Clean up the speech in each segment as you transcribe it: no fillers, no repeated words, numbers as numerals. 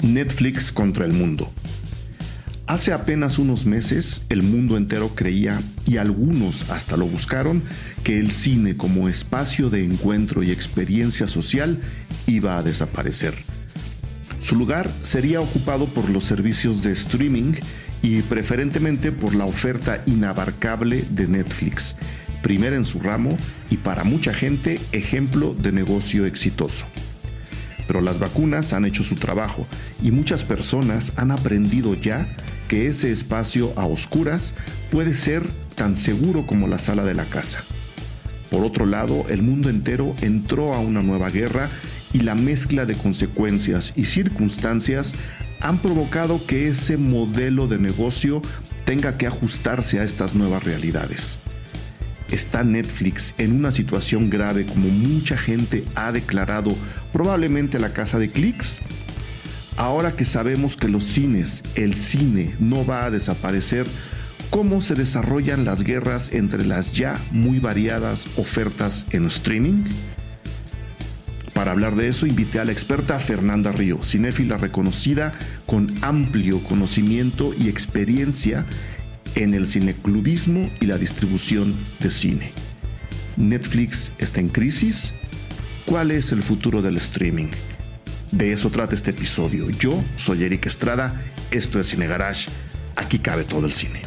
Netflix contra el mundo. Hace apenas unos meses, el mundo entero creía, y algunos hasta lo buscaron, que el cine como espacio de encuentro y experiencia social iba a desaparecer. Su lugar sería ocupado por los servicios de streaming y preferentemente por la oferta inabarcable de Netflix, primera en su ramo y para mucha gente ejemplo de negocio exitoso. Pero las vacunas han hecho su trabajo y muchas personas han aprendido ya que ese espacio a oscuras puede ser tan seguro como la sala de la casa. Por otro lado, el mundo entero entró a una nueva guerra y la mezcla de consecuencias y circunstancias han provocado que ese modelo de negocio tenga que ajustarse a estas nuevas realidades. ¿Está Netflix en una situación grave como mucha gente ha declarado, probablemente la casa de clics? Ahora que sabemos que los cines, el cine no va a desaparecer, ¿cómo se desarrollan las guerras entre las ya muy variadas ofertas en streaming? Para hablar de eso, invité a la experta Fernanda Río, cinéfila reconocida con amplio conocimiento y experiencia en el cineclubismo y la distribución de cine. ¿Netflix está en crisis? ¿Cuál es el futuro del streaming? De eso trata este episodio. Yo soy Eric Estrada, esto es Cine Garage, aquí cabe todo el cine.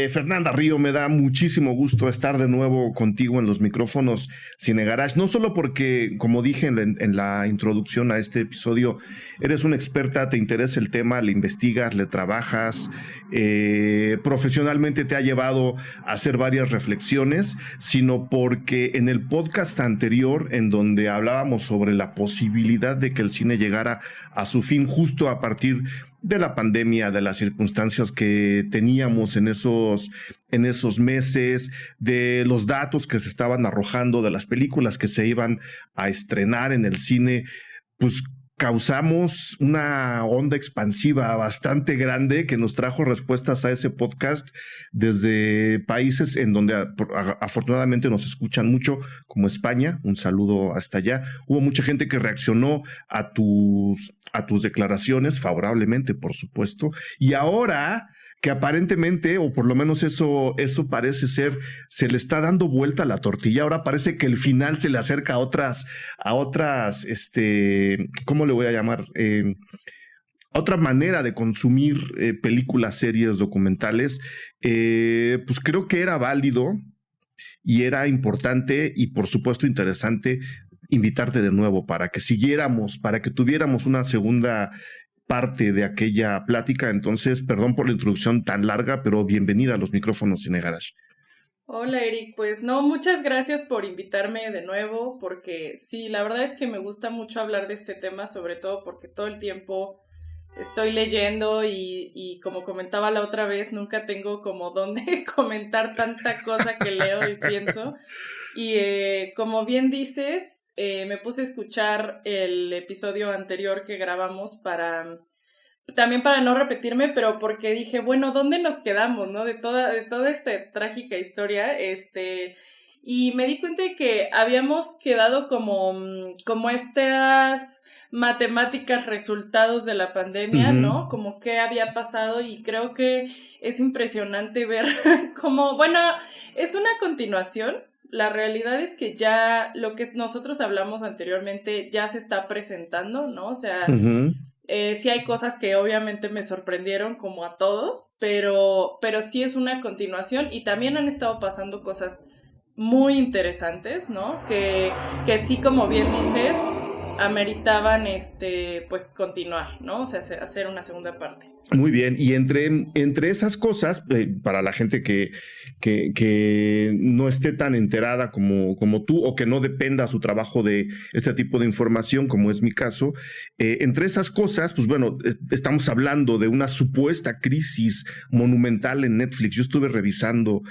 Fernanda Río, me da muchísimo gusto estar de nuevo contigo en los micrófonos Cine Garage, no solo porque, como dije en la introducción a este episodio, eres una experta, te interesa el tema, le investigas, le trabajas, profesionalmente te ha llevado a hacer varias reflexiones, sino porque en el podcast anterior, en donde hablábamos sobre la posibilidad de que el cine llegara a su fin justo a partir de la pandemia, de las circunstancias que teníamos en esos meses, de los datos que se estaban arrojando, de las películas que se iban a estrenar en el cine, pues causamos una onda expansiva bastante grande que nos trajo respuestas a ese podcast desde países en donde afortunadamente nos escuchan mucho, como España. Un saludo hasta allá. Hubo mucha gente que reaccionó a tus declaraciones favorablemente, por supuesto. Y ahora que aparentemente, o por lo menos eso parece ser, se le está dando vuelta a la tortilla. Ahora parece que el final se le acerca a otras, ¿cómo le voy a llamar? Otra manera de consumir películas, series, documentales. Pues creo que era válido y era importante y por supuesto interesante invitarte de nuevo para que siguiéramos, para que tuviéramos una segunda parte de aquella plática. Entonces, perdón por la introducción tan larga, pero bienvenida a los micrófonos Cine Garage. Hola Eric, pues no, muchas gracias por invitarme de nuevo, porque sí, la verdad es que me gusta mucho hablar de este tema, sobre todo porque todo el tiempo estoy leyendo y como comentaba la otra vez, nunca tengo como dónde comentar tanta cosa que leo y pienso. Y como bien dices, me puse a escuchar el episodio anterior que grabamos también para no repetirme, pero porque dije, bueno, ¿dónde nos quedamos, no? De toda esta trágica historia, y me di cuenta de que habíamos quedado como estas matemáticas resultados de la pandemia, ¿no? Como qué había pasado, y creo que es impresionante ver cómo, bueno, es una continuación. La realidad es que ya lo que nosotros hablamos anteriormente ya se está presentando, ¿no? O sea, sí hay cosas que obviamente me sorprendieron como a todos, pero sí es una continuación y también han estado pasando cosas muy interesantes, ¿no? Que sí, como bien dices, ameritaban pues continuar, ¿no? O sea, hacer una segunda parte. Muy bien, y entre esas cosas, para la gente que no esté tan enterada como tú o que no dependa su trabajo de este tipo de información, como es mi caso, entre esas cosas, pues bueno, estamos hablando de una supuesta crisis monumental en Netflix. Yo estuve revisando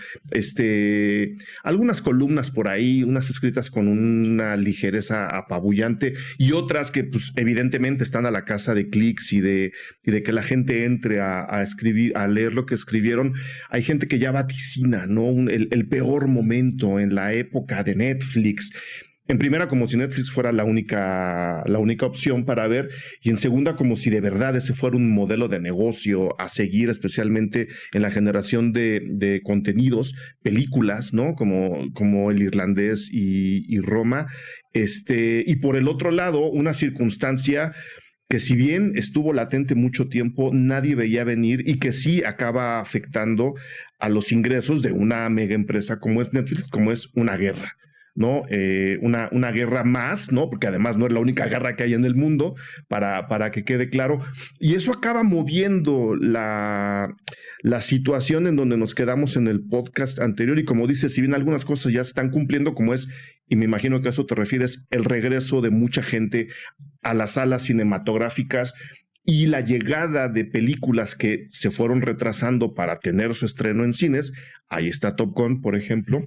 algunas columnas por ahí, unas escritas con una ligereza apabullante y otras que pues evidentemente están a la casa de clics y de que la gente entre a escribir, a leer lo que escribieron. Hay gente que ya vaticina, ¿no? El peor momento en la época de Netflix. En primera, como si Netflix fuera la única opción para ver, y en segunda, como si de verdad ese fuera un modelo de negocio a seguir, especialmente en la generación de contenidos, películas, ¿no? Como El Irlandés y Roma. Y por el otro lado, una circunstancia que si bien estuvo latente mucho tiempo, nadie veía venir y que sí acaba afectando a los ingresos de una mega empresa como es Netflix, como es una guerra. ¿No? Una guerra más, ¿no? Porque además no es la única guerra que hay en el mundo, para que quede claro. Y eso acaba moviendo la situación en donde nos quedamos en el podcast anterior. Y como dices, si bien algunas cosas ya se están cumpliendo, como es, y me imagino que a eso te refieres, el regreso de mucha gente a las salas cinematográficas y la llegada de películas que se fueron retrasando para tener su estreno en cines. Ahí está Top Gun, por ejemplo.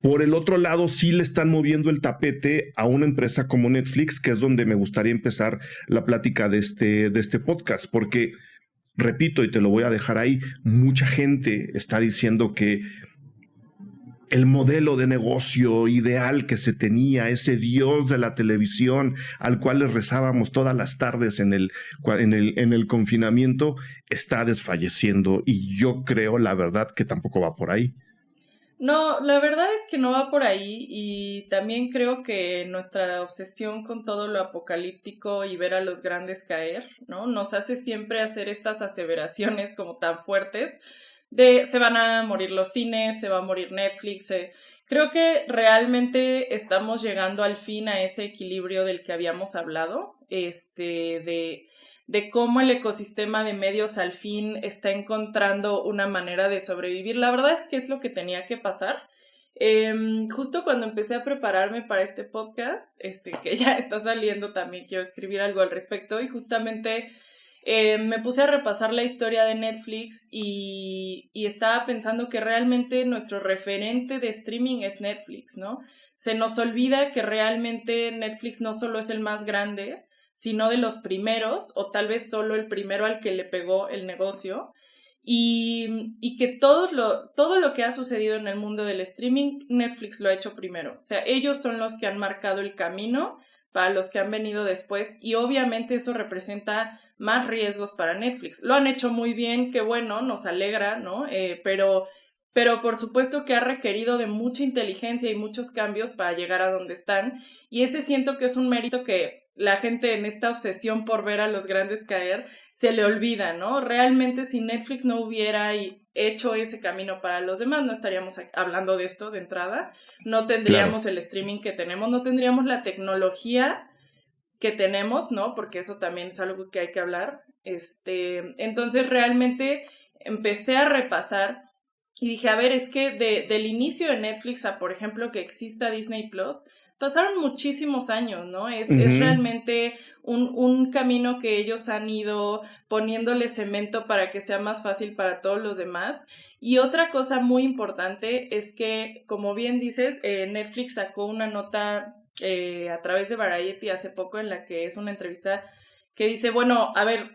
Por el otro lado, sí le están moviendo el tapete a una empresa como Netflix, que es donde me gustaría empezar la plática de este podcast, porque, repito, y te lo voy a dejar ahí, mucha gente está diciendo que el modelo de negocio ideal que se tenía, ese dios de la televisión al cual le rezábamos todas las tardes en el confinamiento, está desfalleciendo, y yo creo, la verdad, que tampoco va por ahí. No, la verdad es que no va por ahí, y también creo que nuestra obsesión con todo lo apocalíptico y ver a los grandes caer, ¿no? Nos hace siempre hacer estas aseveraciones como tan fuertes de se van a morir los cines, se va a morir Netflix. Creo que realmente estamos llegando al fin a ese equilibrio del que habíamos hablado, de cómo el ecosistema de medios al fin está encontrando una manera de sobrevivir. La verdad es que es lo que tenía que pasar. Justo cuando empecé a prepararme para este podcast, que ya está saliendo, también quiero escribir algo al respecto, y justamente me puse a repasar la historia de Netflix y estaba pensando que realmente nuestro referente de streaming es Netflix, ¿no? Se nos olvida que realmente Netflix no solo es el más grande, sino de los primeros, o tal vez solo el primero al que le pegó el negocio, y que todo lo que ha sucedido en el mundo del streaming, Netflix lo ha hecho primero. O sea, ellos son los que han marcado el camino para los que han venido después, y obviamente eso representa más riesgos para Netflix. Lo han hecho muy bien, qué bueno, nos alegra, ¿no? Pero por supuesto que ha requerido de mucha inteligencia y muchos cambios para llegar a donde están, y ese siento que es un mérito que la gente en esta obsesión por ver a los grandes caer se le olvida, ¿no? Realmente si Netflix no hubiera hecho ese camino para los demás, no estaríamos hablando de esto de entrada, no tendríamos el streaming que tenemos, no tendríamos la tecnología que tenemos, ¿no? Porque eso también es algo que hay que hablar. Entonces realmente empecé a repasar y dije, a ver, es que del inicio de Netflix a, por ejemplo, que exista Disney Plus, pasaron muchísimos años, ¿no? Es realmente un camino que ellos han ido poniéndole cemento para que sea más fácil para todos los demás. Y otra cosa muy importante es que, como bien dices, Netflix sacó una nota a través de Variety hace poco, en la que es una entrevista que dice, bueno, a ver,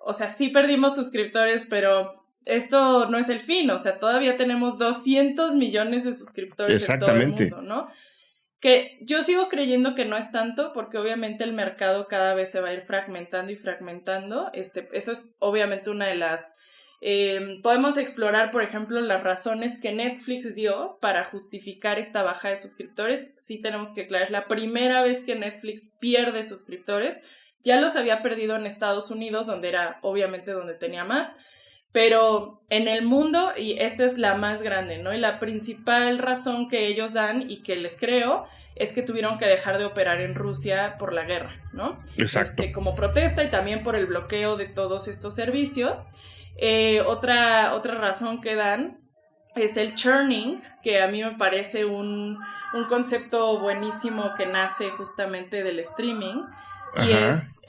o sea, sí perdimos suscriptores, pero esto no es el fin, o sea, todavía tenemos 200 millones de suscriptores en todo el mundo, ¿no? Que yo sigo creyendo que no es tanto, porque obviamente el mercado cada vez se va a ir fragmentando y fragmentando. Eso es obviamente una de las... podemos explorar, por ejemplo, las razones que Netflix dio para justificar esta baja de suscriptores. Sí tenemos que aclarar, es la primera vez que Netflix pierde suscriptores. Ya los había perdido en Estados Unidos, donde era obviamente donde tenía más. Pero en el mundo, y esta es la más grande, ¿no? Y la principal razón que ellos dan, y que les creo, es que tuvieron que dejar de operar en Rusia por la guerra, ¿no? Exacto. Como protesta, y también por el bloqueo de todos estos servicios. Otra razón que dan es el churning, que a mí me parece un concepto buenísimo que nace justamente del streaming. Y es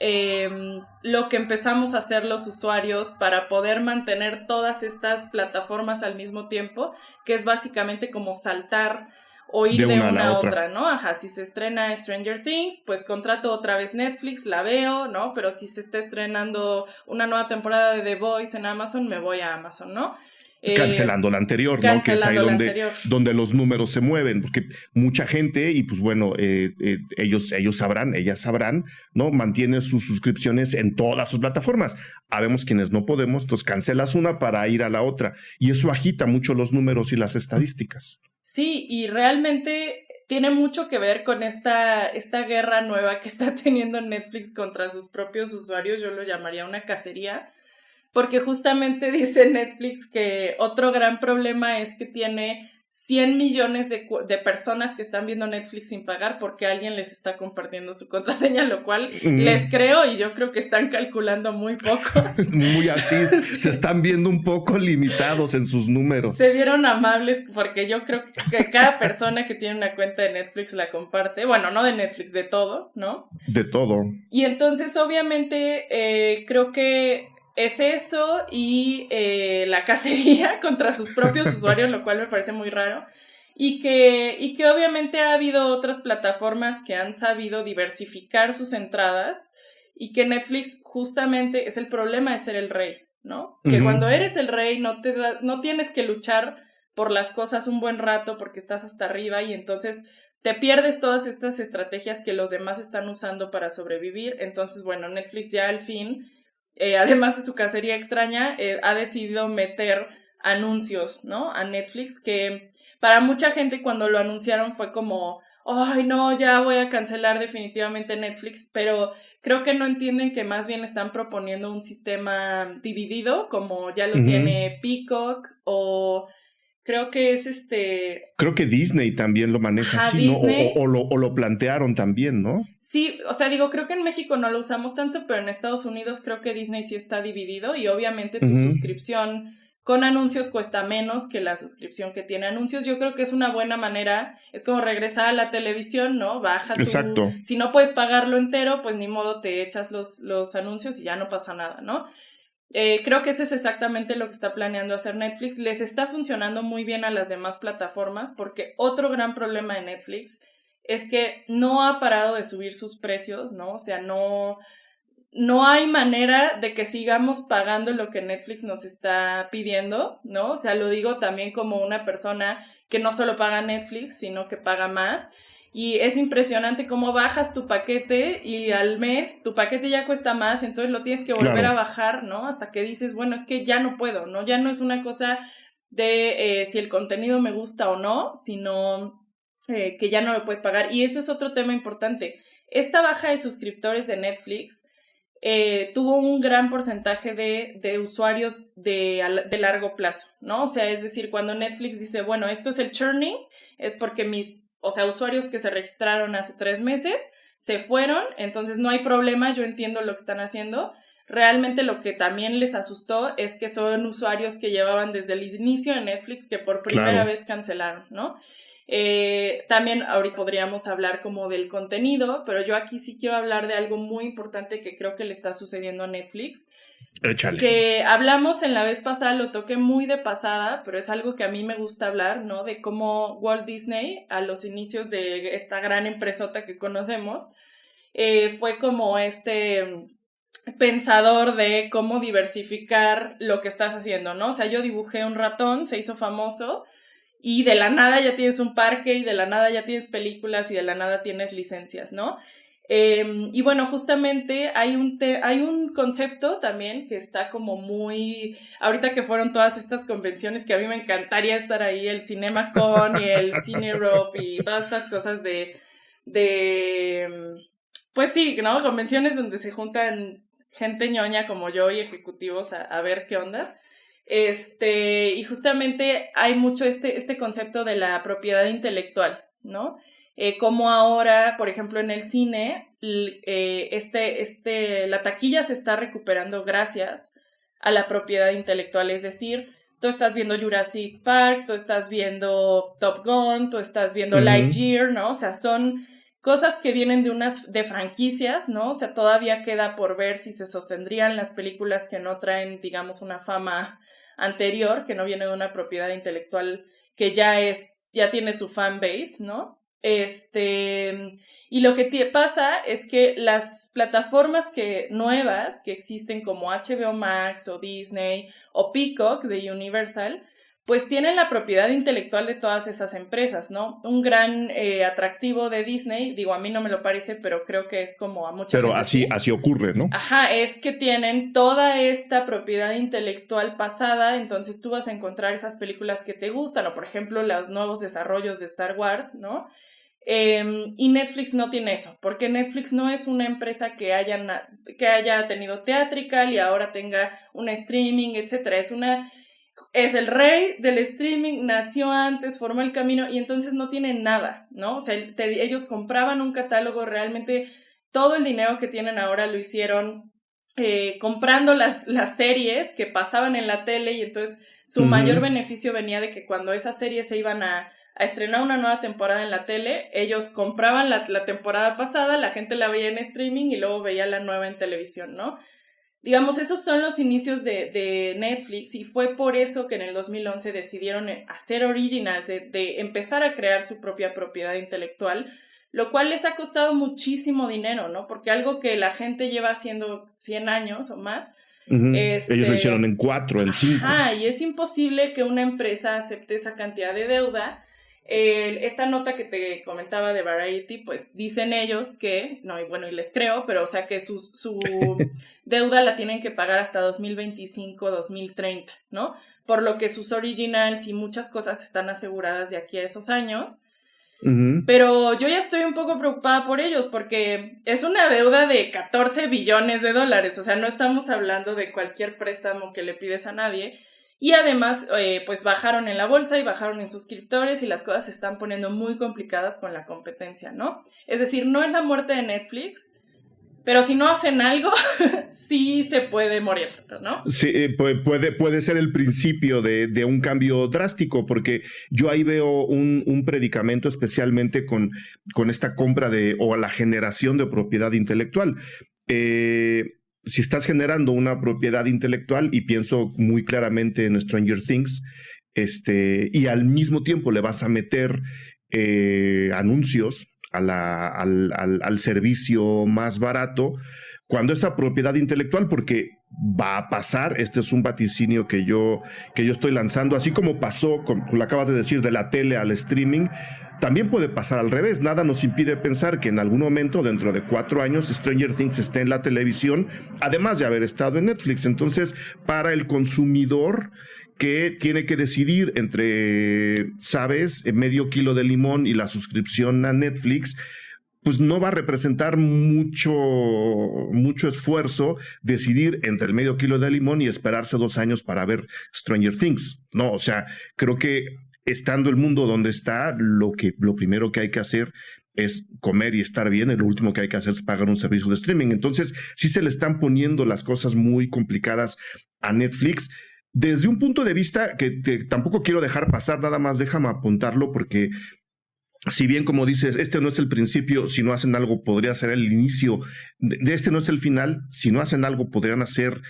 lo que empezamos a hacer los usuarios para poder mantener todas estas plataformas al mismo tiempo, que es básicamente como saltar o ir de una a otra, ¿no? Ajá, si se estrena Stranger Things, pues contrato otra vez Netflix, la veo, ¿no? Pero si se está estrenando una nueva temporada de The Voice en Amazon, me voy a Amazon, ¿no? Cancelando la anterior, ¿no? Que es ahí donde los números se mueven, porque mucha gente, y pues bueno, ellos sabrán, ellas sabrán, ¿no? Mantienen sus suscripciones en todas sus plataformas. Habemos quienes no podemos, entonces cancelas una para ir a la otra, y eso agita mucho los números y las estadísticas. Sí, y realmente tiene mucho que ver con esta guerra nueva que está teniendo Netflix contra sus propios usuarios. Yo lo llamaría una cacería, porque justamente dice Netflix que otro gran problema es que tiene 100 millones de personas que están viendo Netflix sin pagar porque alguien les está compartiendo su contraseña, lo cual les creo, y yo creo que están calculando muy poco. Muy así, sí. Se están viendo un poco limitados en sus números. Se vieron amables porque yo creo que cada persona que tiene una cuenta de Netflix la comparte, bueno, no de Netflix, de todo, ¿no? De todo. Y entonces obviamente creo que es eso y la cacería contra sus propios usuarios, lo cual me parece muy raro. Y que obviamente ha habido otras plataformas que han sabido diversificar sus entradas y que Netflix justamente es el problema de ser el rey, ¿no? Que cuando eres el rey no tienes que luchar por las cosas un buen rato porque estás hasta arriba y entonces te pierdes todas estas estrategias que los demás están usando para sobrevivir. Entonces, bueno, Netflix ya al fin... además de su cacería extraña, ha decidido meter anuncios, ¿no? A Netflix, que para mucha gente cuando lo anunciaron fue como, ay, no, ya voy a cancelar definitivamente Netflix, pero creo que no entienden que más bien están proponiendo un sistema dividido, como ya lo tiene Peacock, o creo que es Creo que Disney también lo maneja así, Disney. ¿no? O lo plantearon también, ¿no? Sí, o sea, digo, creo que en México no lo usamos tanto, pero en Estados Unidos creo que Disney sí está dividido y obviamente tu suscripción con anuncios cuesta menos que la suscripción que tiene anuncios. Yo creo que es una buena manera, es como regresar a la televisión, ¿no? Baja Exacto. Si no puedes pagarlo entero, pues ni modo, te echas los anuncios y ya no pasa nada, ¿no? Creo que eso es exactamente lo que está planeando hacer Netflix. Les está funcionando muy bien a las demás plataformas porque otro gran problema de Netflix es que no ha parado de subir sus precios, ¿no? O sea, no hay manera de que sigamos pagando lo que Netflix nos está pidiendo, ¿no? O sea, lo digo también como una persona que no solo paga Netflix, sino que paga más. Y es impresionante cómo bajas tu paquete y al mes tu paquete ya cuesta más, entonces lo tienes que volver a bajar, ¿no? Hasta que dices, bueno, es que ya no puedo, ¿no? Ya no es una cosa de si el contenido me gusta o no, sino que ya no me puedes pagar. Y eso es otro tema importante. Esta baja de suscriptores de Netflix tuvo un gran porcentaje de usuarios de largo plazo, ¿no? O sea, es decir, cuando Netflix dice, bueno, esto es el churning, es porque usuarios que se registraron hace 3 meses se fueron, entonces no hay problema, yo entiendo lo que están haciendo. Realmente lo que también les asustó es que son usuarios que llevaban desde el inicio de Netflix que por primera vez cancelaron, ¿no? También ahorita podríamos hablar como del contenido, pero yo aquí sí quiero hablar de algo muy importante que creo que le está sucediendo a Netflix. Échale. Que hablamos en la vez pasada, lo toqué muy de pasada, pero es algo que a mí me gusta hablar, ¿no? De cómo Walt Disney, a los inicios de esta gran empresota que conocemos, fue como pensador de cómo diversificar lo que estás haciendo, ¿no? O sea, yo dibujé un ratón, se hizo famoso, y de la nada ya tienes un parque, y de la nada ya tienes películas, y de la nada tienes licencias, ¿no? Y bueno, justamente hay un concepto también que está como muy... Ahorita que fueron todas estas convenciones que a mí me encantaría estar ahí, el CinemaCon y el Cine Europe y todas estas cosas pues sí, ¿no? Convenciones donde se juntan gente ñoña como yo y ejecutivos a ver qué onda. Y justamente hay mucho este concepto de la propiedad intelectual, ¿no? Como ahora, por ejemplo, en el cine, la taquilla se está recuperando gracias a la propiedad intelectual, es decir, tú estás viendo Jurassic Park, tú estás viendo Top Gun, tú estás viendo Lightyear, ¿no? O sea, son cosas que vienen de franquicias, ¿no? O sea, todavía queda por ver si se sostendrían las películas que no traen, digamos, una fama anterior, que no viene de una propiedad intelectual que ya tiene su fan base, ¿no? Y lo que pasa es que las plataformas nuevas que existen como HBO Max o Disney o Peacock de Universal, pues tienen la propiedad intelectual de todas esas empresas, ¿no? Un gran atractivo de Disney, digo, a mí no me lo parece, pero creo que es como a mucha Pero gente así ocurre, ¿no? Ajá, es que tienen toda esta propiedad intelectual pasada, entonces tú vas a encontrar esas películas que te gustan, o por ejemplo los nuevos desarrollos de Star Wars, ¿no? Y Netflix no tiene eso, porque Netflix no es una empresa que haya tenido theatrical y ahora tenga un streaming, etcétera. Es el rey del streaming, nació antes, formó el camino y entonces no tienen nada, ¿no? O sea, ellos compraban un catálogo, realmente todo el dinero que tienen ahora lo hicieron comprando las series que pasaban en la tele y entonces su mayor beneficio venía de que cuando esas series se iban a estrenar una nueva temporada en la tele, ellos compraban la temporada pasada, la gente la veía en streaming y luego veía la nueva en televisión, ¿no? Digamos, esos son los inicios de Netflix y fue por eso que en el 2011 decidieron hacer originals, de empezar a crear su propia propiedad intelectual, lo cual les ha costado muchísimo dinero, ¿no? Porque algo que la gente lleva haciendo 100 años o más. Ellos lo hicieron en 4, en 5. Ajá, y es imposible que una empresa acepte esa cantidad de deuda. Esta nota que te comentaba de Variety, pues dicen ellos que, no, y bueno, y les creo, pero o sea que su deuda la tienen que pagar hasta 2025, 2030, ¿no? Por lo que sus originals y muchas cosas están aseguradas de aquí a esos años. Pero yo ya estoy un poco preocupada por ellos porque es una deuda de 14 billones de dólares, o sea, no estamos hablando de cualquier préstamo que le pides a nadie. Y además, pues bajaron en la bolsa y bajaron en suscriptores y las cosas se están poniendo muy complicadas con la competencia, ¿no? Es decir, no es la muerte de Netflix, pero si no hacen algo, sí se puede morir, ¿no? Sí, puede ser el principio de un cambio drástico, porque yo ahí veo un predicamento especialmente con esta compra o la generación de propiedad intelectual. Si estás generando una propiedad intelectual, y pienso muy claramente en Stranger Things, y al mismo tiempo le vas a meter anuncios al servicio más barato, cuando esa propiedad intelectual, porque va a pasar, este es un vaticinio que yo estoy lanzando, así como pasó, como lo acabas de decir, de la tele al streaming, también puede pasar al revés. Nada nos impide pensar que en algún momento, dentro de 4 años, Stranger Things esté en la televisión, además de haber estado en Netflix. Entonces, para el consumidor que tiene que decidir entre, ¿sabes?, medio kilo de limón y la suscripción a Netflix, pues no va a representar mucho esfuerzo decidir entre el medio kilo de limón y esperarse 2 años para ver Stranger Things. No, o sea, creo que estando el mundo donde está, lo primero que hay que hacer es comer y estar bien, y lo último que hay que hacer es pagar un servicio de streaming. Entonces, sí se le están poniendo las cosas muy complicadas a Netflix. Desde un punto de vista que tampoco quiero dejar pasar, nada más déjame apuntarlo, porque si bien, como dices, este no es el principio, si no hacen algo podría ser el inicio, de este no es el final, si no hacen algo podrían hacer,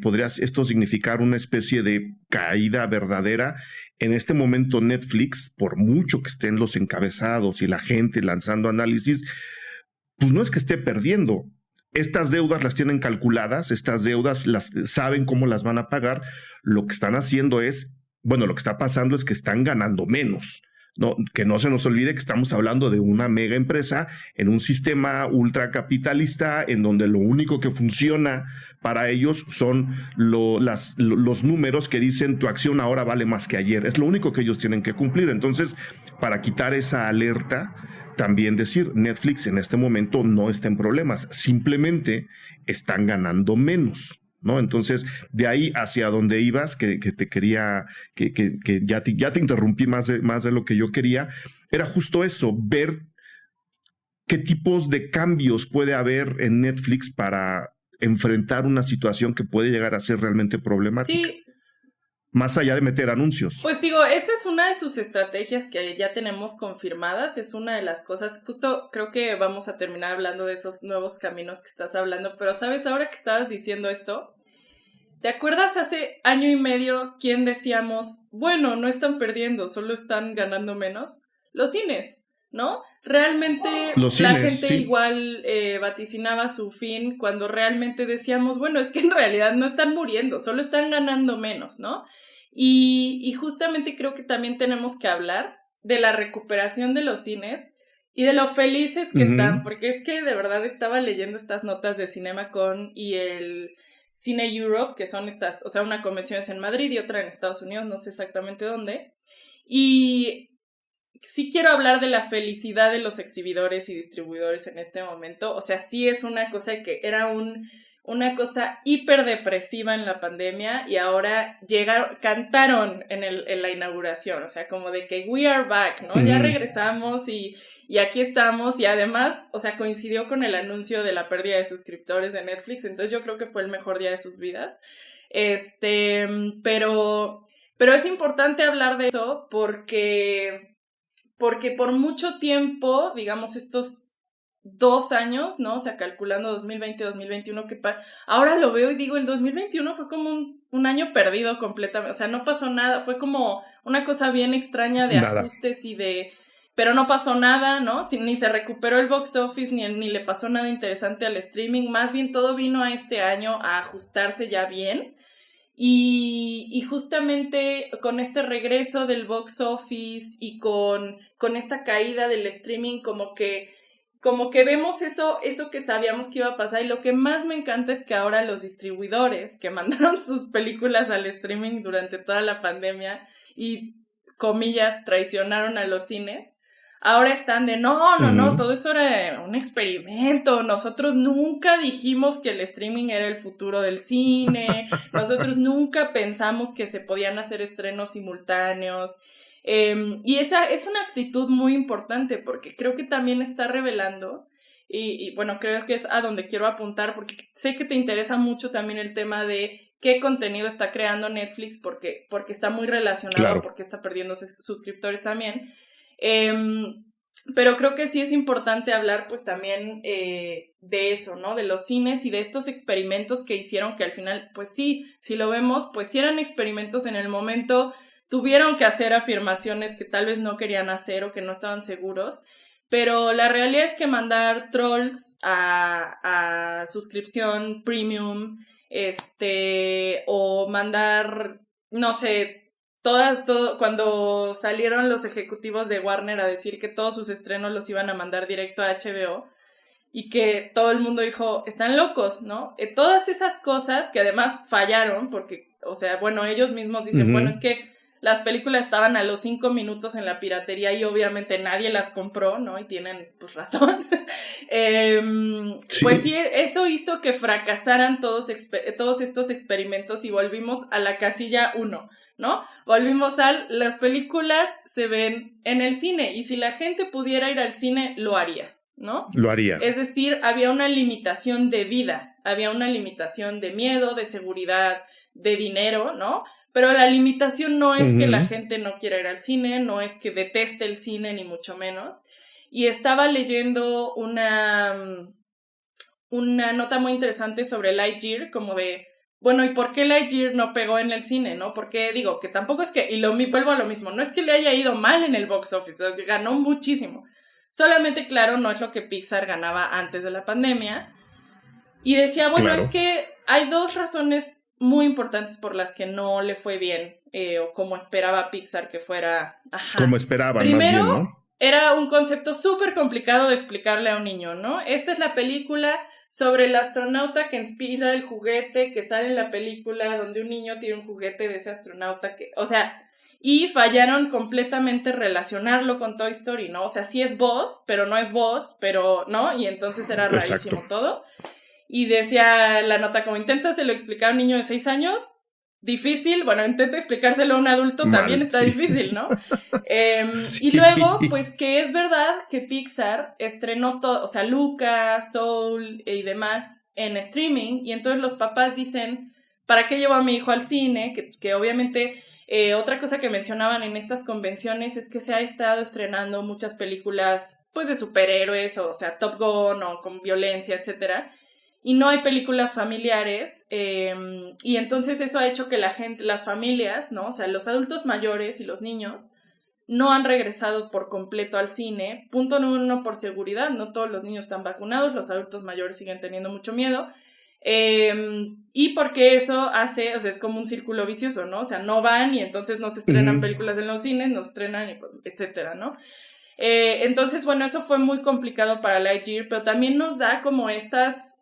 podría esto significar una especie de caída verdadera. En este momento Netflix, por mucho que estén los encabezados y la gente lanzando análisis, pues no es que esté perdiendo. Estas deudas las tienen calculadas, estas deudas saben cómo las van a pagar. Lo que están haciendo lo que está pasando es que están ganando menos. No, que no se nos olvide que estamos hablando de una mega empresa en un sistema ultracapitalista en donde lo único que funciona para ellos son los números que dicen tu acción ahora vale más que ayer. Es lo único que ellos tienen que cumplir. Entonces, para quitar esa alerta, también decir, Netflix en este momento no está en problemas, simplemente están ganando menos, ¿no? Entonces, de ahí hacia donde ibas, que te quería, que ya te interrumpí más de lo que yo quería, era justo eso, ver qué tipos de cambios puede haber en Netflix para enfrentar una situación que puede llegar a ser realmente problemática. Sí. Más allá de meter anuncios. Pues digo, esa es una de sus estrategias que ya tenemos confirmadas, es una de las cosas, justo creo que vamos a terminar hablando de esos nuevos caminos que estás hablando, pero sabes, ahora que estabas diciendo esto, ¿te acuerdas hace año y medio quién decíamos, bueno, no están perdiendo, solo están ganando menos? Los cines, ¿no? Realmente la gente sí. Igual vaticinaba su fin cuando realmente decíamos, bueno, es que en realidad no están muriendo, solo están ganando menos, ¿no? Y justamente creo que también tenemos que hablar de la recuperación de los cines y de lo felices que están, porque es que de verdad estaba leyendo estas notas de CinemaCon y el Cine Europe, que son estas, o sea, una convención es en Madrid y otra en Estados Unidos, no sé exactamente dónde, y sí quiero hablar de la felicidad de los exhibidores y distribuidores en este momento. O sea, sí es una cosa que era una cosa hiper depresiva en la pandemia y ahora cantaron en la inauguración. O sea, como de que we are back, ¿no? Ya regresamos y aquí estamos. Y además, o sea, coincidió con el anuncio de la pérdida de suscriptores de Netflix. Entonces yo creo que fue el mejor día de sus vidas. Pero es importante hablar de eso porque por mucho tiempo, digamos estos 2 años, ¿no? O sea, calculando 2020, 2021, ahora lo veo y digo, el 2021 fue como un año perdido completamente, o sea, no pasó nada, fue como una cosa bien extraña de ajustes pero no pasó nada, ¿no? Ni se recuperó el box office, ni le pasó nada interesante al streaming, más bien todo vino a este año a ajustarse ya bien. Y justamente con este regreso del box office y con esta caída del streaming, como que vemos eso que sabíamos que iba a pasar. Y lo que más me encanta es que ahora los distribuidores que mandaron sus películas al streaming durante toda la pandemia y, comillas, traicionaron a los cines, ahora están de no, todo eso era un experimento, nosotros nunca dijimos que el streaming era el futuro del cine, nosotros nunca pensamos que se podían hacer estrenos simultáneos, y esa es una actitud muy importante porque creo que también está revelando, y bueno, creo que es a donde quiero apuntar porque sé que te interesa mucho también el tema de qué contenido está creando Netflix porque está muy relacionado, claro, porque está perdiendo suscriptores también. Pero creo que sí es importante hablar pues también de eso, ¿no? De los cines y de estos experimentos que hicieron que al final, pues sí, si lo vemos, pues sí eran experimentos en el momento, tuvieron que hacer afirmaciones que tal vez no querían hacer o que no estaban seguros, pero la realidad es que mandar Trolls a suscripción premium, o mandar, no sé, cuando salieron los ejecutivos de Warner a decir que todos sus estrenos los iban a mandar directo a HBO y que todo el mundo dijo, están locos, ¿no? Todas esas cosas que además fallaron porque, o sea, bueno, ellos mismos dicen, bueno, es que las películas estaban a los 5 minutos en la piratería y obviamente nadie las compró, ¿no? Y tienen, pues, razón. Sí. Pues sí, eso hizo que fracasaran todos estos experimentos y volvimos a la casilla 1, ¿no? Volvimos las películas se ven en el cine y si la gente pudiera ir al cine, lo haría, ¿no? Lo haría. Es decir, había una limitación de vida, había una limitación de miedo, de seguridad, de dinero, ¿no? Pero la limitación no es que la gente no quiera ir al cine, no es que deteste el cine, ni mucho menos. Y estaba leyendo una nota muy interesante sobre Lightyear, como de, bueno, ¿y por qué Lightyear no pegó en el cine, no? Porque digo, que tampoco es que, vuelvo a lo mismo, no es que le haya ido mal en el box office, o sea, ganó muchísimo. Solamente, claro, no es lo que Pixar ganaba antes de la pandemia. Y decía, bueno, claro, es que hay 2 razones muy importantes por las que no le fue bien, o como esperaba Pixar que fuera. Ajá. Como esperaban, primero, más bien, ¿no? Era un concepto súper complicado de explicarle a un niño, ¿no? Esta es la película sobre el astronauta que inspira el juguete que sale en la película donde un niño tiene un juguete de ese astronauta o sea, y fallaron completamente relacionarlo con Toy Story, ¿no? O sea, sí es Buzz, pero no es Buzz, pero, ¿no? Y entonces era rarísimo todo. Y decía la nota como, inténtaselo explicar a un niño de 6 años, difícil, bueno, intenta explicárselo a un adulto, también está difícil, ¿no? Sí. Y luego, pues que es verdad que Pixar estrenó todo, o sea, Luca, Soul y demás en streaming, y entonces los papás dicen, ¿para qué llevo a mi hijo al cine? Que obviamente, otra cosa que mencionaban en estas convenciones es que se ha estado estrenando muchas películas, pues de superhéroes, o sea, Top Gun o con violencia, etcétera, y no hay películas familiares, y entonces eso ha hecho que las familias, ¿no? O sea, los adultos mayores y los niños no han regresado por completo al cine. Punto número 1, por seguridad, no todos los niños están vacunados, los adultos mayores siguen teniendo mucho miedo, Y porque eso hace, o sea, es como un círculo vicioso, ¿no? O sea, no van y entonces no se estrenan películas en los cines, no se estrenan, etcétera, ¿no? Entonces, bueno, eso fue muy complicado para Lightyear, pero también nos da como estas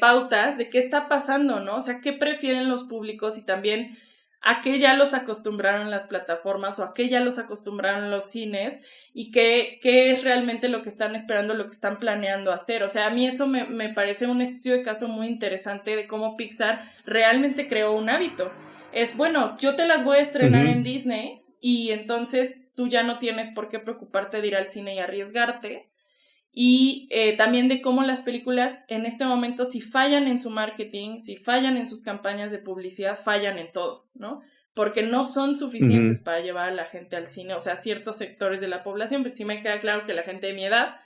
pautas de qué está pasando, ¿no? O sea, qué prefieren los públicos y también a qué ya los acostumbraron las plataformas o a qué ya los acostumbraron los cines y qué es realmente lo que están esperando, lo que están planeando hacer. O sea, a mí eso me parece un estudio de caso muy interesante de cómo Pixar realmente creó un hábito. Es, bueno, yo te las voy a estrenar en Disney y entonces tú ya no tienes por qué preocuparte de ir al cine y arriesgarte. Y también de cómo las películas en este momento, si fallan en su marketing, si fallan en sus campañas de publicidad, fallan en todo, ¿no? Porque no son suficientes para llevar a la gente al cine, o sea, ciertos sectores de la población, pues sí me queda claro que la gente de mi edad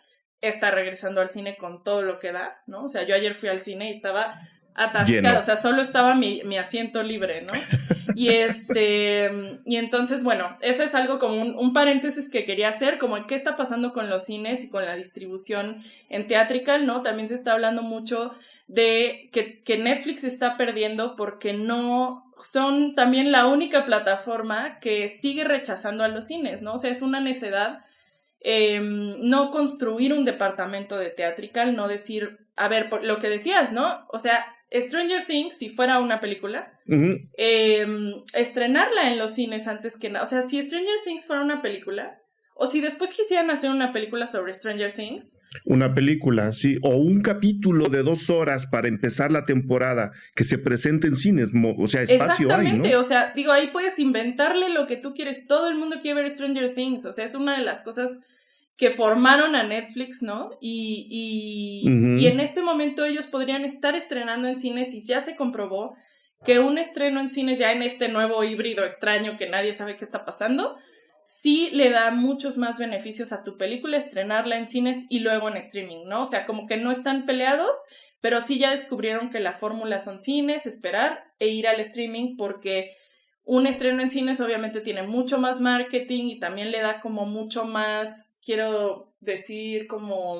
está regresando al cine con todo lo que da, ¿no? O sea, yo ayer fui al cine y estaba atascada, o sea, solo estaba mi asiento libre, ¿no? Y entonces, bueno, eso es algo como un paréntesis que quería hacer, como qué está pasando con los cines y con la distribución en theatrical, ¿no? También se está hablando mucho de que Netflix está perdiendo porque no son también la única plataforma que sigue rechazando a los cines, ¿no? O sea, es una necedad no construir un departamento de theatrical, no decir, a ver, por lo que decías, ¿no? O sea, Stranger Things, si fuera una película, estrenarla en los cines antes que nada. O sea, si Stranger Things fuera una película, o si después quisieran hacer una película sobre Stranger Things. Una película, sí, o un capítulo de 2 horas para empezar la temporada que se presente en cines, o sea, espacio hay, ¿no? O sea, digo, ahí puedes inventarle lo que tú quieres. Todo el mundo quiere ver Stranger Things, o sea, es una de las cosas que formaron a Netflix, ¿no? Y en este momento ellos podrían estar estrenando en cines y ya se comprobó que un estreno en cines ya en este nuevo híbrido extraño que nadie sabe qué está pasando, sí le da muchos más beneficios a tu película estrenarla en cines y luego en streaming, ¿no? O sea, como que no están peleados, pero sí ya descubrieron que la fórmula son cines, esperar e ir al streaming porque un estreno en cines obviamente tiene mucho más marketing y también le da como mucho más, quiero decir, como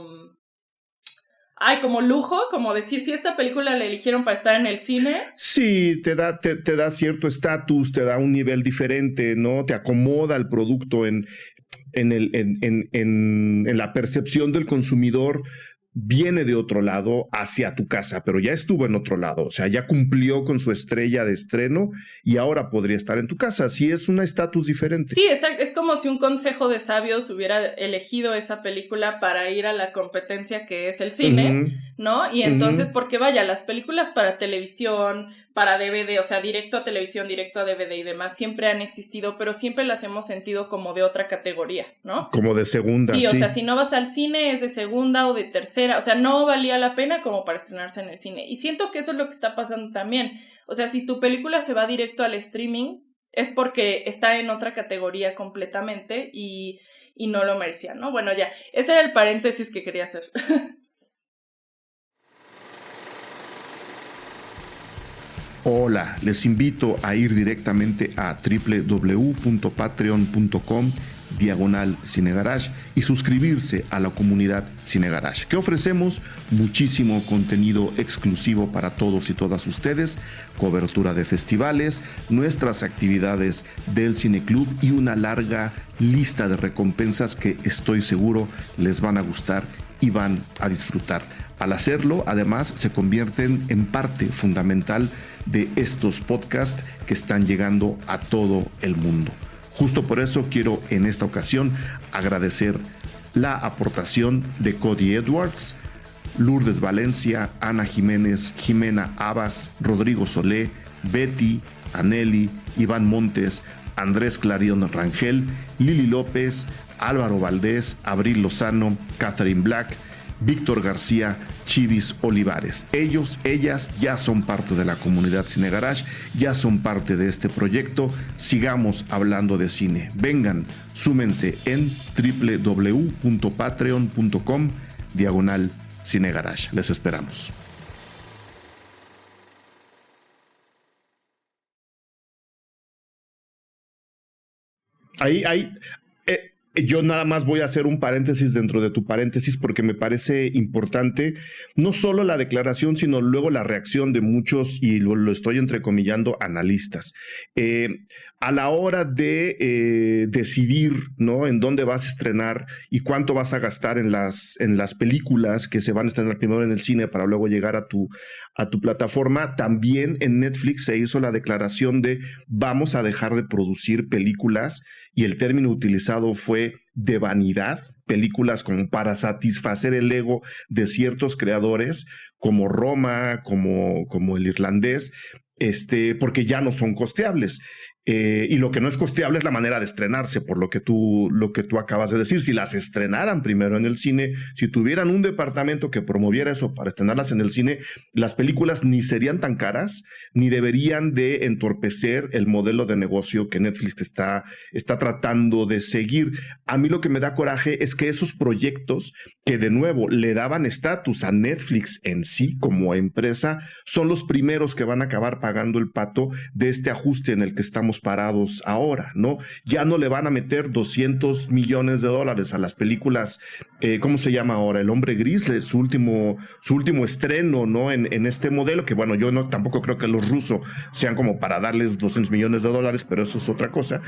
lujo, como decir si esta película la eligieron para estar en el cine. Sí, te da cierto estatus, te da un nivel diferente, ¿no? Te acomoda el producto en la percepción del consumidor. Viene de otro lado hacia tu casa, pero ya estuvo en otro lado, o sea, ya cumplió con su estrella de estreno y ahora podría estar en tu casa. Sí, es un estatus diferente. Sí, es como si un consejo de sabios hubiera elegido esa película para ir a la competencia que es el cine, ¿no? Y entonces, porque vaya, las películas para televisión, para DVD, o sea, directo a televisión, directo a DVD y demás, siempre han existido, pero siempre las hemos sentido como de otra categoría, ¿no? Como de segunda, sí. O sea, si no vas al cine es de segunda o de tercera, o sea, no valía la pena como para estrenarse en el cine. Y siento que eso es lo que está pasando también. O sea, si tu película se va directo al streaming, es porque está en otra categoría completamente y no lo merecía, ¿no? Bueno, ya, ese era el paréntesis que quería hacer. Hola, les invito a ir directamente a www.patreon.com/Cinegarage y suscribirse a la comunidad Cinegarage, que ofrecemos muchísimo contenido exclusivo para todos y todas ustedes, cobertura de festivales, nuestras actividades del Cineclub y una larga lista de recompensas que estoy seguro les van a gustar y van a disfrutar. Al hacerlo, además, se convierten en parte fundamental de estos podcasts que están llegando a todo el mundo. Justo por eso quiero en esta ocasión agradecer la aportación de Cody Edwards, Lourdes Valencia, Ana Jiménez, Jimena Abas, Rodrigo Solé, Betty, Aneli, Iván Montes, Andrés Clarion Rangel, Lili López, Álvaro Valdés, Abril Lozano, Catherine Black, Víctor García, Chivis Olivares. Ellas ya son parte de la comunidad Cinegarage, ya son parte de este proyecto. Sigamos hablando de cine. Vengan, súmense en www.patreon.com/Cinegarage. Les esperamos. Ahí, Yo nada más voy a hacer un paréntesis dentro de tu paréntesis porque me parece importante no solo la declaración, sino luego la reacción de muchos, y lo estoy entrecomillando, analistas. A la hora de decidir, ¿no?, en dónde vas a estrenar y cuánto vas a gastar en las películas que se van a estrenar primero en el cine para luego llegar a tu plataforma, también en Netflix se hizo la declaración de vamos a dejar de producir películas, y el término utilizado fue de vanidad, películas como para satisfacer el ego de ciertos creadores, como Roma, como El Irlandés, porque ya no son costeables. Y lo que no es costeable es la manera de estrenarse, por lo que tú acabas de decir. Si las estrenaran primero en el cine, si tuvieran un departamento que promoviera eso para estrenarlas en el cine, las películas ni serían tan caras, ni deberían de entorpecer el modelo de negocio que Netflix está tratando de seguir. A mí lo que me da coraje es que esos proyectos que de nuevo le daban estatus a Netflix en sí como empresa, son los primeros que van a acabar pagando el pato de este ajuste en el que estamos parados ahora, ¿no? Ya no le van a meter $200 millones a las películas, ¿cómo se llama ahora? El Hombre Gris, su último estreno, ¿no? En este modelo, que bueno, yo tampoco creo que los rusos sean como para darles $200 millones, pero eso es otra cosa.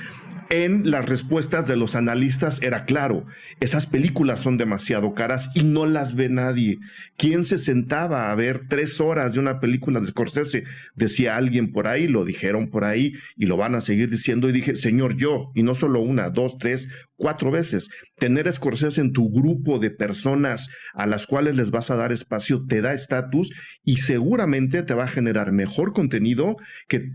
En las respuestas de los analistas era claro, esas películas son demasiado caras y no las ve nadie. ¿Quién se sentaba a ver 3 horas de una película de Scorsese? Decía alguien por ahí, lo dijeron por ahí y lo van a seguir diciendo, y dije, señor, y no solo 1, 2, 3, 4 veces, tener a Scorsese en tu grupo de personas a las cuales les vas a dar espacio te da estatus y seguramente te va a generar mejor contenido que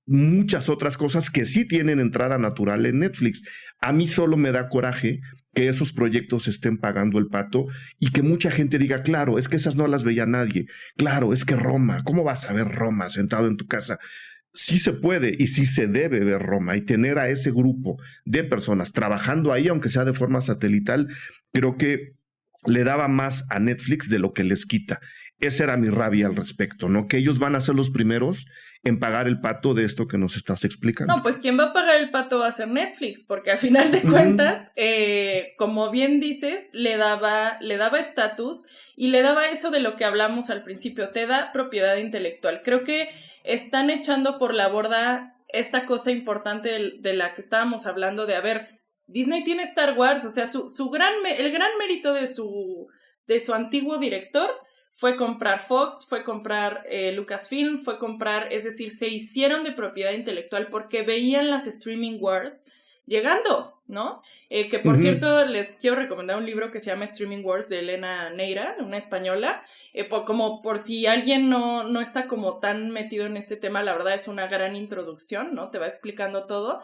muchas otras cosas que sí tienen entrada natural en Netflix. A mí solo me da coraje que esos proyectos estén pagando el pato y que mucha gente diga, claro, es que esas no las veía nadie. Claro, es que Roma, ¿cómo vas a ver Roma sentado en tu casa? Sí se puede y sí se debe ver Roma, y tener a ese grupo de personas trabajando ahí, aunque sea de forma satelital, creo que le daba más a Netflix de lo que les quita. Esa era mi rabia al respecto, ¿no? Que ellos van a ser los primeros en pagar el pato de esto que nos estás explicando. No, pues quien va a pagar el pato va a ser Netflix, porque al final de cuentas, como bien dices, le daba estatus y le daba eso de lo que hablamos al principio, te da propiedad intelectual. Creo que están echando por la borda esta cosa importante de la que estábamos hablando, de, a ver, Disney tiene Star Wars, o sea, el gran mérito de su antiguo director fue comprar Fox, fue comprar Lucasfilm, es decir, se hicieron de propiedad intelectual porque veían las streaming wars llegando, ¿no? Que por cierto, les quiero recomendar un libro que se llama Streaming Wars de Elena Neira, una española, como por si alguien no está como tan metido en este tema, la verdad es una gran introducción, ¿no? Te va explicando todo.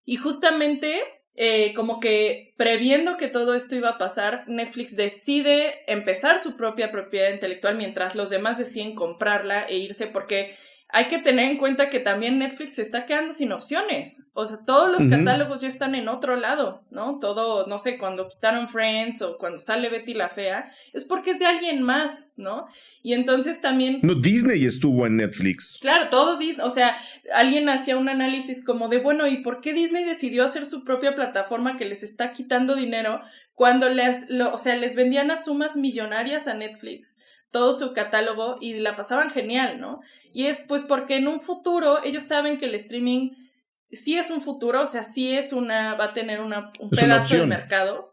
Y justamente, como que previendo que todo esto iba a pasar, Netflix decide empezar su propia propiedad intelectual mientras los demás deciden comprarla e irse, porque hay que tener en cuenta que también Netflix se está quedando sin opciones. O sea, todos los catálogos ya están en otro lado, ¿no? Todo, no sé, cuando quitaron Friends o cuando sale Betty la Fea, es porque es de alguien más, ¿no? Y entonces también... No, Disney estuvo en Netflix. Claro, todo Disney, o sea, alguien hacía un análisis como de, bueno, ¿y por qué Disney decidió hacer su propia plataforma que les está quitando dinero cuando les vendían a sumas millonarias a Netflix todo su catálogo y la pasaban genial, ¿no? Y es pues porque en un futuro ellos saben que el streaming sí es un futuro, o sea, sí va a tener un pedazo de mercado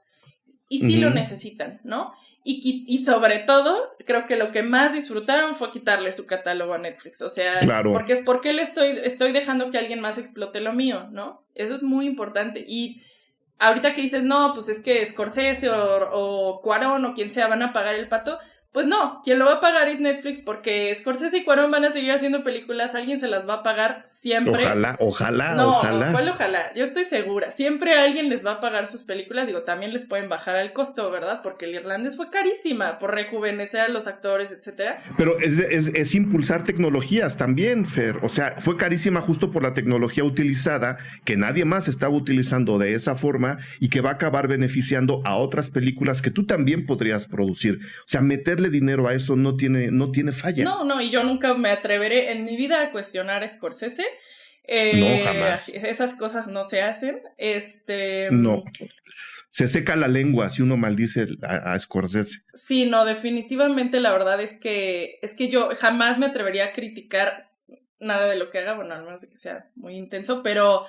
y sí lo necesitan, ¿no? Y sobre todo, creo que lo que más disfrutaron fue quitarle su catálogo a Netflix, o sea, claro. Porque es porque le estoy dejando que alguien más explote lo mío, ¿no? Eso es muy importante. Y ahorita que dices, no, pues es que Scorsese o Cuarón o quien sea van a pagar el pato, pues no, quien lo va a pagar es Netflix, porque Scorsese y Cuarón van a seguir haciendo películas, alguien se las va a pagar siempre. Ojalá. ¿Cuál ojalá? Yo estoy segura, siempre alguien les va a pagar sus películas, digo, también les pueden bajar el costo, ¿verdad? Porque El Irlandés fue carísima por rejuvenecer a los actores, etcétera. Pero es impulsar tecnologías también, Fer, o sea, fue carísima justo por la tecnología utilizada, que nadie más estaba utilizando de esa forma y que va a acabar beneficiando a otras películas que tú también podrías producir. O sea, meterle dinero a eso no tiene falla. No, y yo nunca me atreveré en mi vida a cuestionar a Scorsese. No, jamás. Esas cosas no se hacen. No. Se seca la lengua si uno maldice a Scorsese. Sí, no, definitivamente la verdad es que yo jamás me atrevería a criticar nada de lo que haga, bueno, al menos de que sea muy intenso, pero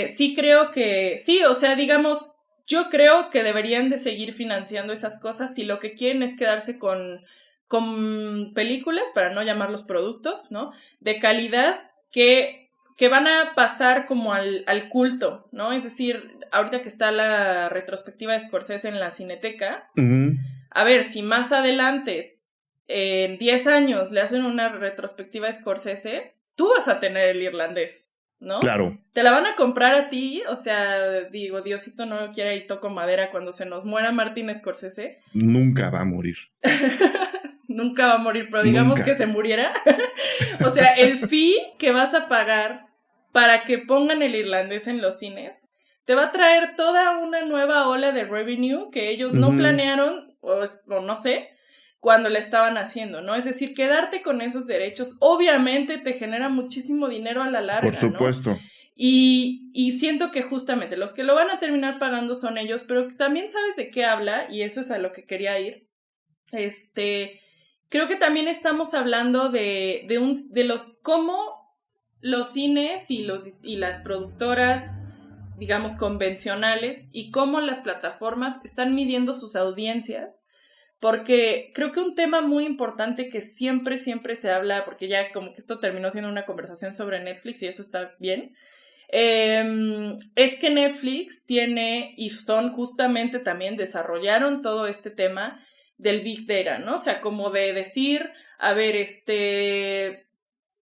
sí creo que, sí, o sea, digamos, yo creo que deberían de seguir financiando esas cosas si lo que quieren es quedarse con películas, para no llamarlos productos, ¿no? De calidad que van a pasar como al culto, ¿no? Es decir, ahorita que está la retrospectiva de Scorsese en la Cineteca, a ver, si más adelante, en 10 años, le hacen una retrospectiva de Scorsese, tú vas a tener el irlandés, ¿no? Claro. Te la van a comprar a ti, o sea, digo, Diosito no lo quiera y toco madera cuando se nos muera Martin Scorsese. Nunca va a morir. Nunca va a morir, pero digamos que se muriera. O sea, el fee que vas a pagar para que pongan el irlandés en los cines te va a traer toda una nueva ola de revenue que ellos no planearon, o no sé, cuando la estaban haciendo, ¿no? Es decir, quedarte con esos derechos obviamente te genera muchísimo dinero a la larga, por supuesto, ¿no? Y siento que justamente los que lo van a terminar pagando son ellos, pero también sabes de qué habla, y eso es a lo que quería ir. Creo que también estamos hablando de cómo los cines y las productoras, digamos, convencionales, y cómo las plataformas están midiendo sus audiencias, porque creo que un tema muy importante que siempre se habla, porque ya como que esto terminó siendo una conversación sobre Netflix y eso está bien, es que Netflix tiene, y son justamente también, desarrollaron todo este tema del Big Data, ¿no? O sea, como de decir, a ver,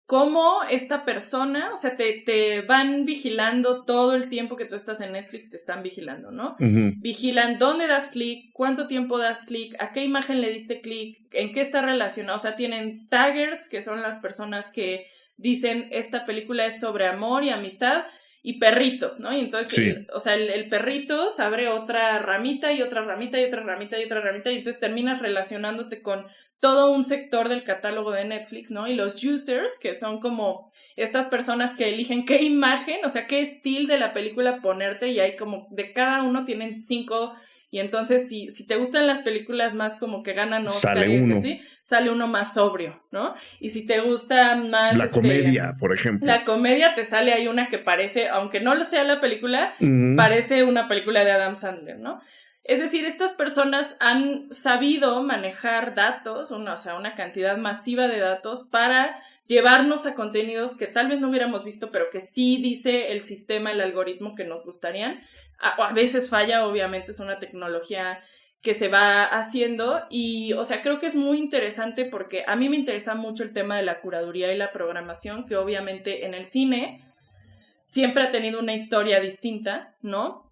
cómo esta persona, o sea, te van vigilando todo el tiempo que tú estás en Netflix, te están vigilando, ¿no? Vigilan dónde das clic, cuánto tiempo das clic, a qué imagen le diste clic, en qué está relacionado, o sea, tienen taggers, que son las personas que dicen, esta película es sobre amor y amistad, y perritos, ¿no? Y entonces, sí. el perrito se abre otra ramita y otra ramita y otra ramita y otra ramita, y entonces terminas relacionándote con todo un sector del catálogo de Netflix, ¿no? Y los users, que son como estas personas que eligen qué imagen, o sea, qué estilo de la película ponerte, y hay como, de cada uno tienen 5, y entonces si te gustan las películas más como que ganan Oscar, sale uno. ¿sí? Sale uno más sobrio, ¿no? Y si te gusta más... La comedia, por ejemplo. La comedia, te sale ahí una que parece, aunque no lo sea la película, parece una película de Adam Sandler, ¿no? Es decir, estas personas han sabido manejar datos, o sea, una cantidad masiva de datos para llevarnos a contenidos que tal vez no hubiéramos visto, pero que sí dice el sistema, el algoritmo que nos gustarían. A veces falla, obviamente es una tecnología que se va haciendo, y, o sea, creo que es muy interesante porque a mí me interesa mucho el tema de la curaduría y la programación, que obviamente en el cine siempre ha tenido una historia distinta, ¿no?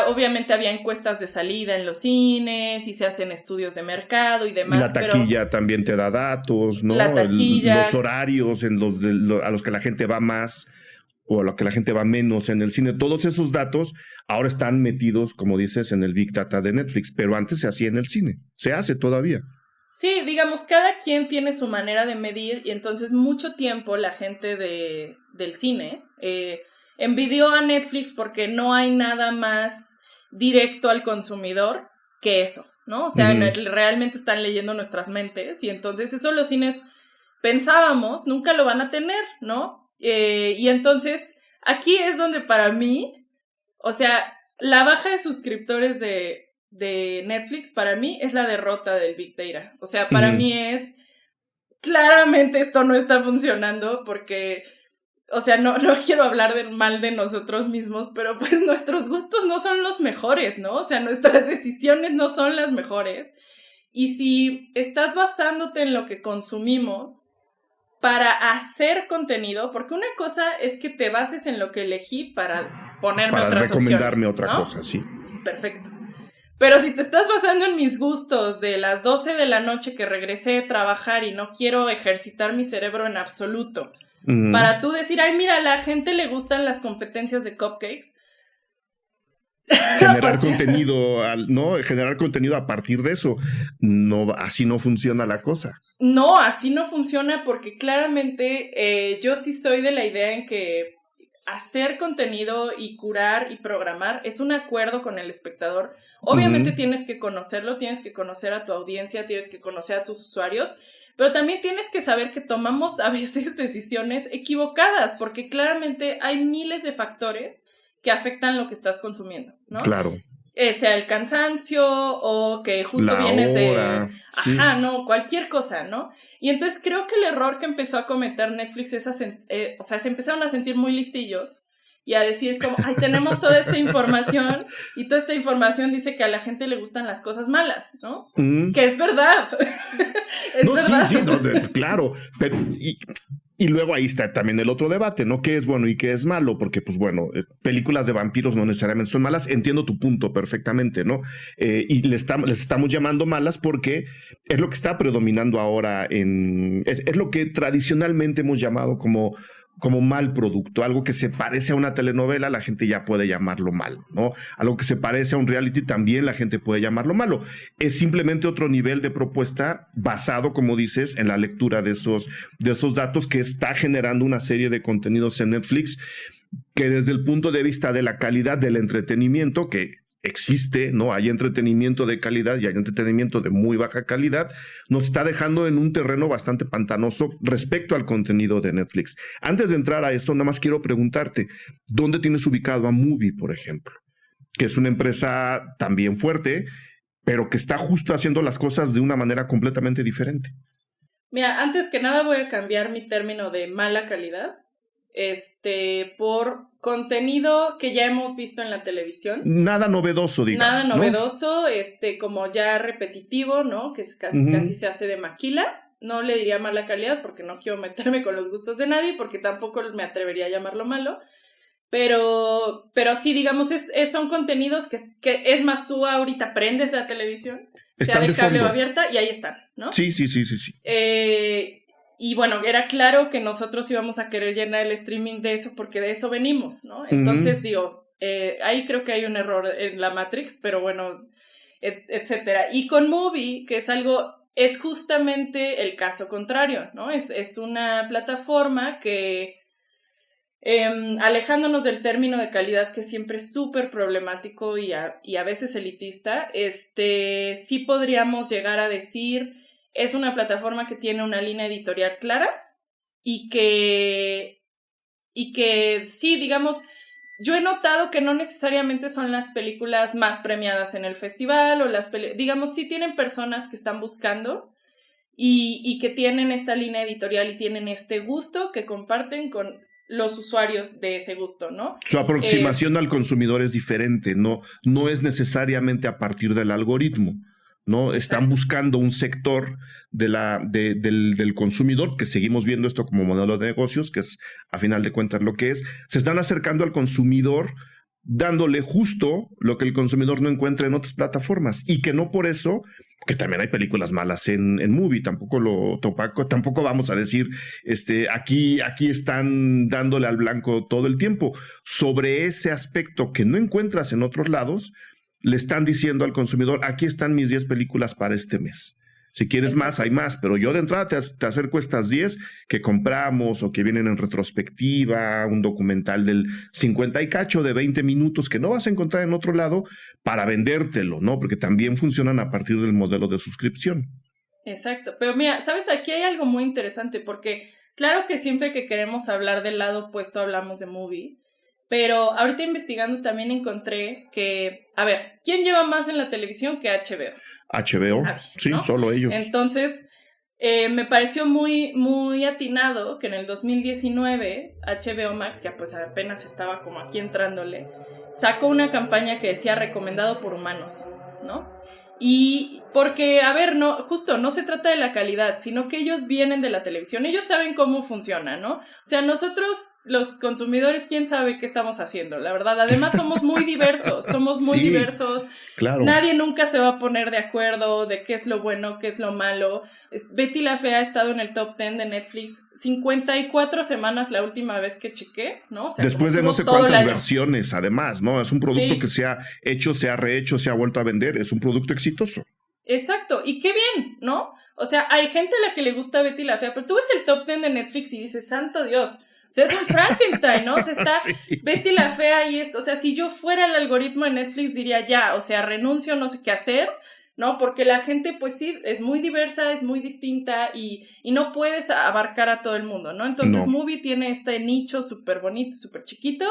Obviamente había encuestas de salida en los cines y se hacen estudios de mercado y demás. La taquilla también te da datos, ¿no? La taquilla. Los horarios a los que la gente va más o a los que la gente va menos en el cine. Todos esos datos ahora están metidos, como dices, en el Big Data de Netflix, pero antes se hacía en el cine. Se hace todavía. Sí, digamos, cada quien tiene su manera de medir, y entonces mucho tiempo la gente del cine envidió a Netflix porque no hay nada más directo al consumidor que eso, ¿no? O sea, realmente están leyendo nuestras mentes, y entonces eso los cines pensábamos nunca lo van a tener, ¿no? Y entonces aquí es donde para mí, o sea, la baja de suscriptores de Netflix para mí es la derrota del Big Data. O sea, para mí es, claramente esto no está funcionando porque, o sea, no quiero hablar mal de nosotros mismos, pero pues nuestros gustos no son los mejores, ¿no? O sea, nuestras decisiones no son las mejores. Y si estás basándote en lo que consumimos para hacer contenido, porque una cosa es que te bases en lo que elegí para ponerme otras opciones, recomendarme otra cosa, sí. Perfecto. Pero si te estás basando en mis gustos de las 12 de la noche que regresé de trabajar y no quiero ejercitar mi cerebro en absoluto, para tú decir, ay, mira, a la gente le gustan las competencias de cupcakes. Generar contenido, ¿no? Generar contenido a partir de eso. No, así no funciona la cosa. No, así no funciona porque claramente yo sí soy de la idea en que hacer contenido y curar y programar es un acuerdo con el espectador. Obviamente tienes que conocerlo, tienes que conocer a tu audiencia, tienes que conocer a tus usuarios, pero también tienes que saber que tomamos a veces decisiones equivocadas, porque claramente hay miles de factores que afectan lo que estás consumiendo, ¿no? Claro. Sea el cansancio o que justo La vienes hora, de... sí. Ajá, no, cualquier cosa, ¿no? Y entonces creo que el error que empezó a cometer Netflix es, o sea, se empezaron a sentir muy listillos y a decir como, ay, tenemos toda esta información y toda esta información dice que a la gente le gustan las cosas malas, ¿no? Que es verdad. Es no, verdad. Sí, no, claro, pero... Y luego ahí está también el otro debate, ¿no? ¿Qué es bueno y qué es malo? Porque, pues bueno, películas de vampiros no necesariamente son malas. Entiendo tu punto perfectamente, ¿no? Y les estamos llamando malas porque es lo que está predominando ahora es lo que tradicionalmente hemos llamado como mal producto, algo que se parece a una telenovela, la gente ya puede llamarlo malo, ¿no? Algo que se parece a un reality, también la gente puede llamarlo malo. Es simplemente otro nivel de propuesta basado, como dices, en la lectura de esos datos que está generando una serie de contenidos en Netflix que desde el punto de vista de la calidad del entretenimiento, que existe, ¿no? Hay entretenimiento de calidad y hay entretenimiento de muy baja calidad, nos está dejando en un terreno bastante pantanoso respecto al contenido de Netflix. Antes de entrar a eso, nada más quiero preguntarte, ¿dónde tienes ubicado a Movie, por ejemplo? Que es una empresa también fuerte, pero que está justo haciendo las cosas de una manera completamente diferente. Mira, antes que nada voy a cambiar mi término de mala calidad por contenido que ya hemos visto en la televisión. Nada novedoso, digamos. Nada novedoso, ¿no? Como ya repetitivo, ¿no? Que casi se hace de maquila. No le diría mala calidad porque no quiero meterme con los gustos de nadie, porque tampoco me atrevería a llamarlo malo. Pero sí, digamos, son contenidos que es más, tú ahorita prendes la televisión, sea de cable o abierta, y ahí están, ¿no? Sí. Y bueno, era claro que nosotros íbamos a querer llenar el streaming de eso porque de eso venimos, ¿no? Entonces, digo, ahí creo que hay un error en la Matrix, pero bueno, etcétera. Y con Movie, que es justamente el caso contrario, ¿no? Es una plataforma que, alejándonos del término de calidad, que siempre es súper problemático y a veces elitista, sí podríamos llegar a decir... Es una plataforma que tiene una línea editorial clara y que sí, digamos, yo he notado que no necesariamente son las películas más premiadas en el festival o digamos, sí tienen personas que están buscando y que tienen esta línea editorial y tienen este gusto que comparten con los usuarios de ese gusto, ¿no? Su aproximación al consumidor es diferente, no es necesariamente a partir del algoritmo. ¿No? Están buscando un sector del consumidor, que seguimos viendo esto como modelo de negocios, que es a final de cuentas lo que es. Se están acercando al consumidor dándole justo lo que el consumidor no encuentra en otras plataformas y que no por eso, que también hay películas malas en Movie, tampoco vamos a decir aquí están dándole al blanco todo el tiempo. Sobre ese aspecto que no encuentras en otros lados, le están diciendo al consumidor, aquí están mis 10 películas para este mes. Si quieres más, hay más, pero yo de entrada te acerco estas 10 que compramos o que vienen en retrospectiva, un documental del 50 y cacho de 20 minutos que no vas a encontrar en otro lado para vendértelo, ¿no? Porque también funcionan a partir del modelo de suscripción. Exacto, pero mira, ¿sabes? Aquí hay algo muy interesante porque claro que siempre que queremos hablar del lado opuesto hablamos de Movie, pero ahorita investigando también encontré que, a ver, ¿quién lleva más en la televisión que HBO? HBO, nadie, sí, ¿no? Solo ellos. Entonces, me pareció muy, muy atinado que en el 2019 HBO Max, que pues apenas estaba como aquí entrándole, sacó una campaña que decía recomendado por humanos, ¿no? Y porque, a ver, no se trata de la calidad, sino que ellos vienen de la televisión, ellos saben cómo funciona, ¿no? O sea, nosotros, los consumidores, ¿quién sabe qué estamos haciendo? La verdad, además somos muy diversos, diversos. Claro. Nadie nunca se va a poner de acuerdo de qué es lo bueno, qué es lo malo. Betty la Fea ha estado en el top 10 de Netflix 54 semanas la última vez que chequé, ¿no? O sea, después de no sé cuántas versiones, además, ¿no? Es un producto que se ha hecho, se ha rehecho, se ha vuelto a vender, es un producto exitoso. Exacto, y qué bien, ¿no? O sea, hay gente a la que le gusta Betty la Fea, pero tú ves el top 10 de Netflix y dices, santo Dios, o sea, es un Frankenstein, ¿no? O sea, está sí. Betty la Fea y esto, o sea, si yo fuera el algoritmo de Netflix diría ya, o sea, renuncio, no sé qué hacer, ¿no? Porque la gente, pues sí, es muy diversa, es muy distinta y no puedes abarcar a todo el mundo, ¿no? Entonces, Movie tiene este nicho súper bonito, súper chiquito,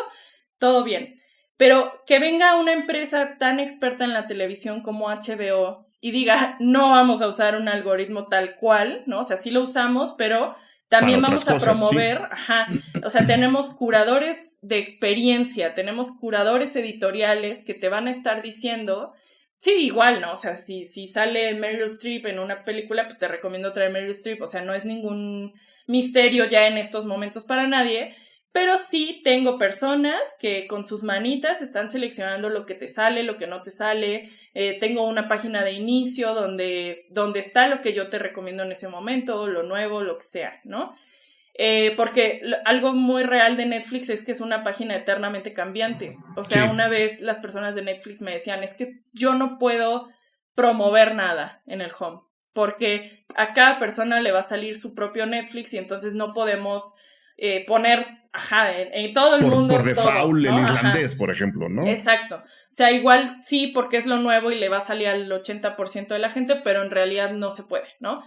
todo bien. Pero que venga una empresa tan experta en la televisión como HBO y diga, no vamos a usar un algoritmo tal cual, ¿no? O sea, sí lo usamos, pero también vamos a promover, sí. O sea, tenemos curadores de experiencia, tenemos curadores editoriales que te van a estar diciendo, sí, igual, ¿no? O sea, si sale Meryl Streep en una película, pues te recomiendo traer Meryl Streep, o sea, no es ningún misterio ya en estos momentos para nadie, pero sí tengo personas que con sus manitas están seleccionando lo que te sale, lo que no te sale. Tengo una página de inicio donde está lo que yo te recomiendo en ese momento, lo nuevo, lo que sea, ¿no? Porque algo muy real de Netflix es que es una página eternamente cambiante. O sea, sí. Una vez las personas de Netflix me decían, es que yo no puedo promover nada en el home, porque a cada persona le va a salir su propio Netflix y entonces no podemos poner, en todo el mundo. Por default, todo, ¿no? El irlandés, ajá. Por ejemplo, ¿no? Exacto. O sea, igual sí, porque es lo nuevo y le va a salir al 80% de la gente, pero en realidad no se puede, ¿no?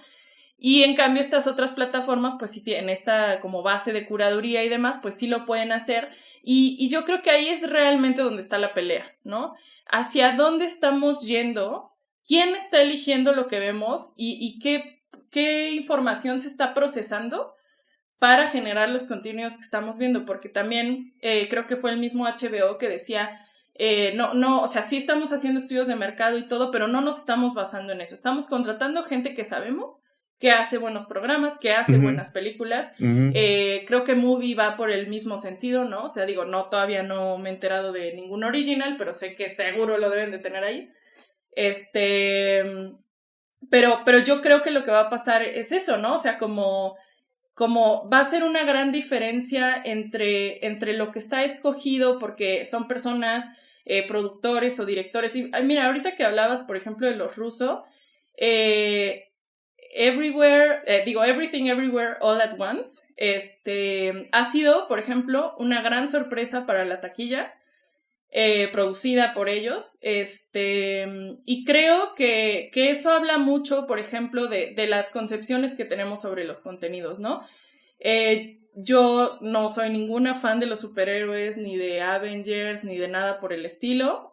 Y en cambio estas otras plataformas, pues sí tienen esta como base de curaduría y demás, pues sí lo pueden hacer. Y yo creo que ahí es realmente donde está la pelea, ¿no? Hacia dónde estamos yendo, quién está eligiendo lo que vemos y qué información se está procesando para generar los contenidos que estamos viendo, porque también creo que fue el mismo HBO que decía, no, o sea, sí estamos haciendo estudios de mercado y todo, pero no nos estamos basando en eso. Estamos contratando gente que sabemos que hace buenos programas, que hace buenas películas. Creo que Movie va por el mismo sentido, ¿no? O sea, digo, todavía no me he enterado de ningún original, pero sé que seguro lo deben de tener ahí. Pero yo creo que lo que va a pasar es eso, ¿no? O sea, como va a ser una gran diferencia entre lo que está escogido, porque son personas, productores o directores. Y mira, ahorita que hablabas, por ejemplo, de los rusos, Everything Everywhere All at Once, ha sido, por ejemplo, una gran sorpresa para la taquilla, producida por ellos, y creo que eso habla mucho, por ejemplo, de las concepciones que tenemos sobre los contenidos, ¿no? Yo no soy ninguna fan de los superhéroes, ni de Avengers, ni de nada por el estilo,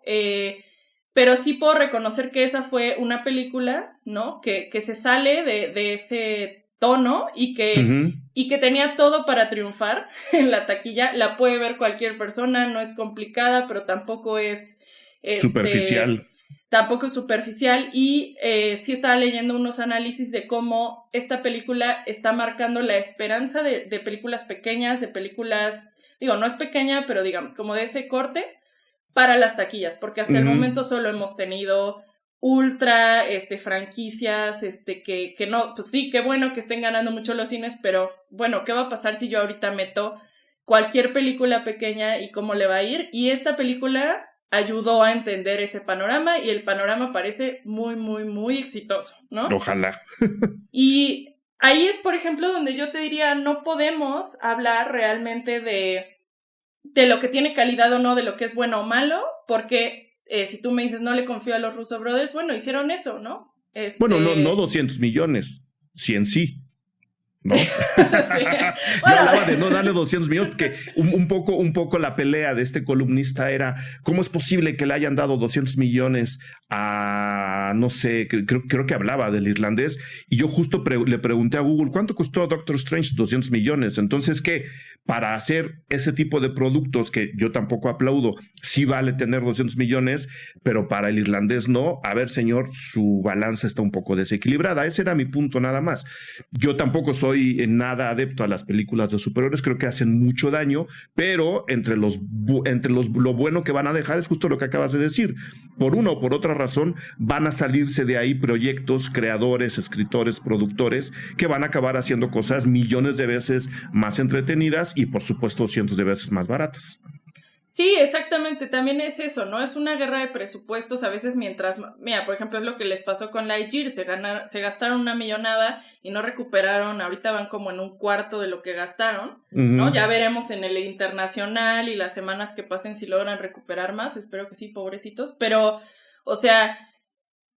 pero sí puedo reconocer que esa fue una película, ¿no? Que se sale de ese tono y que tenía todo para triunfar en la taquilla. La puede ver cualquier persona, no es complicada, pero tampoco es superficial. Tampoco es superficial y sí estaba leyendo unos análisis de cómo esta película está marcando la esperanza de películas pequeñas, de películas, digo, no es pequeña, pero digamos, como de ese corte, para las taquillas, porque hasta el momento solo hemos tenido ultra franquicias, que no, pues sí, qué bueno que estén ganando mucho los cines, pero bueno, ¿qué va a pasar si yo ahorita meto cualquier película pequeña y cómo le va a ir? Y esta película ayudó a entender ese panorama y el panorama parece muy, muy, muy exitoso, ¿no? Ojalá. Y ahí es, por ejemplo, donde yo te diría, no podemos hablar realmente de lo que tiene calidad o no, de lo que es bueno o malo, porque si tú me dices no le confío a los Russo Brothers, bueno, hicieron eso, ¿no? Bueno, no 200 millones, 100 sí. ¿No? Sí. Bueno. Yo hablaba de no darle 200 millones porque un poco la pelea de este columnista era ¿cómo es posible que le hayan dado 200 millones a, no sé, creo que hablaba del irlandés, y yo justo le pregunté a Google ¿cuánto costó Doctor Strange? 200 millones. Entonces, ¿qué? Para hacer ese tipo de productos que yo tampoco aplaudo, sí vale tener 200 millones, pero para el irlandés no. A ver, señor, su balanza está un poco desequilibrada. Ese era mi punto nada más. Yo tampoco soy nada adepto a las películas de superhéroes, creo que hacen mucho daño, pero entre lo bueno que van a dejar es justo lo que acabas de decir. Por una o por otra razón van a salirse de ahí proyectos, creadores, escritores, productores que van a acabar haciendo cosas millones de veces más entretenidas y por supuesto cientos de veces más baratas. Sí, exactamente, también es eso, ¿no? Es una guerra de presupuestos, a veces mientras, mira, por ejemplo, es lo que les pasó con Lightyear, se gastaron una millonada y no recuperaron, ahorita van como en un cuarto de lo que gastaron, ¿no? Ya veremos en el internacional y las semanas que pasen si logran recuperar más, espero que sí, pobrecitos, pero, o sea,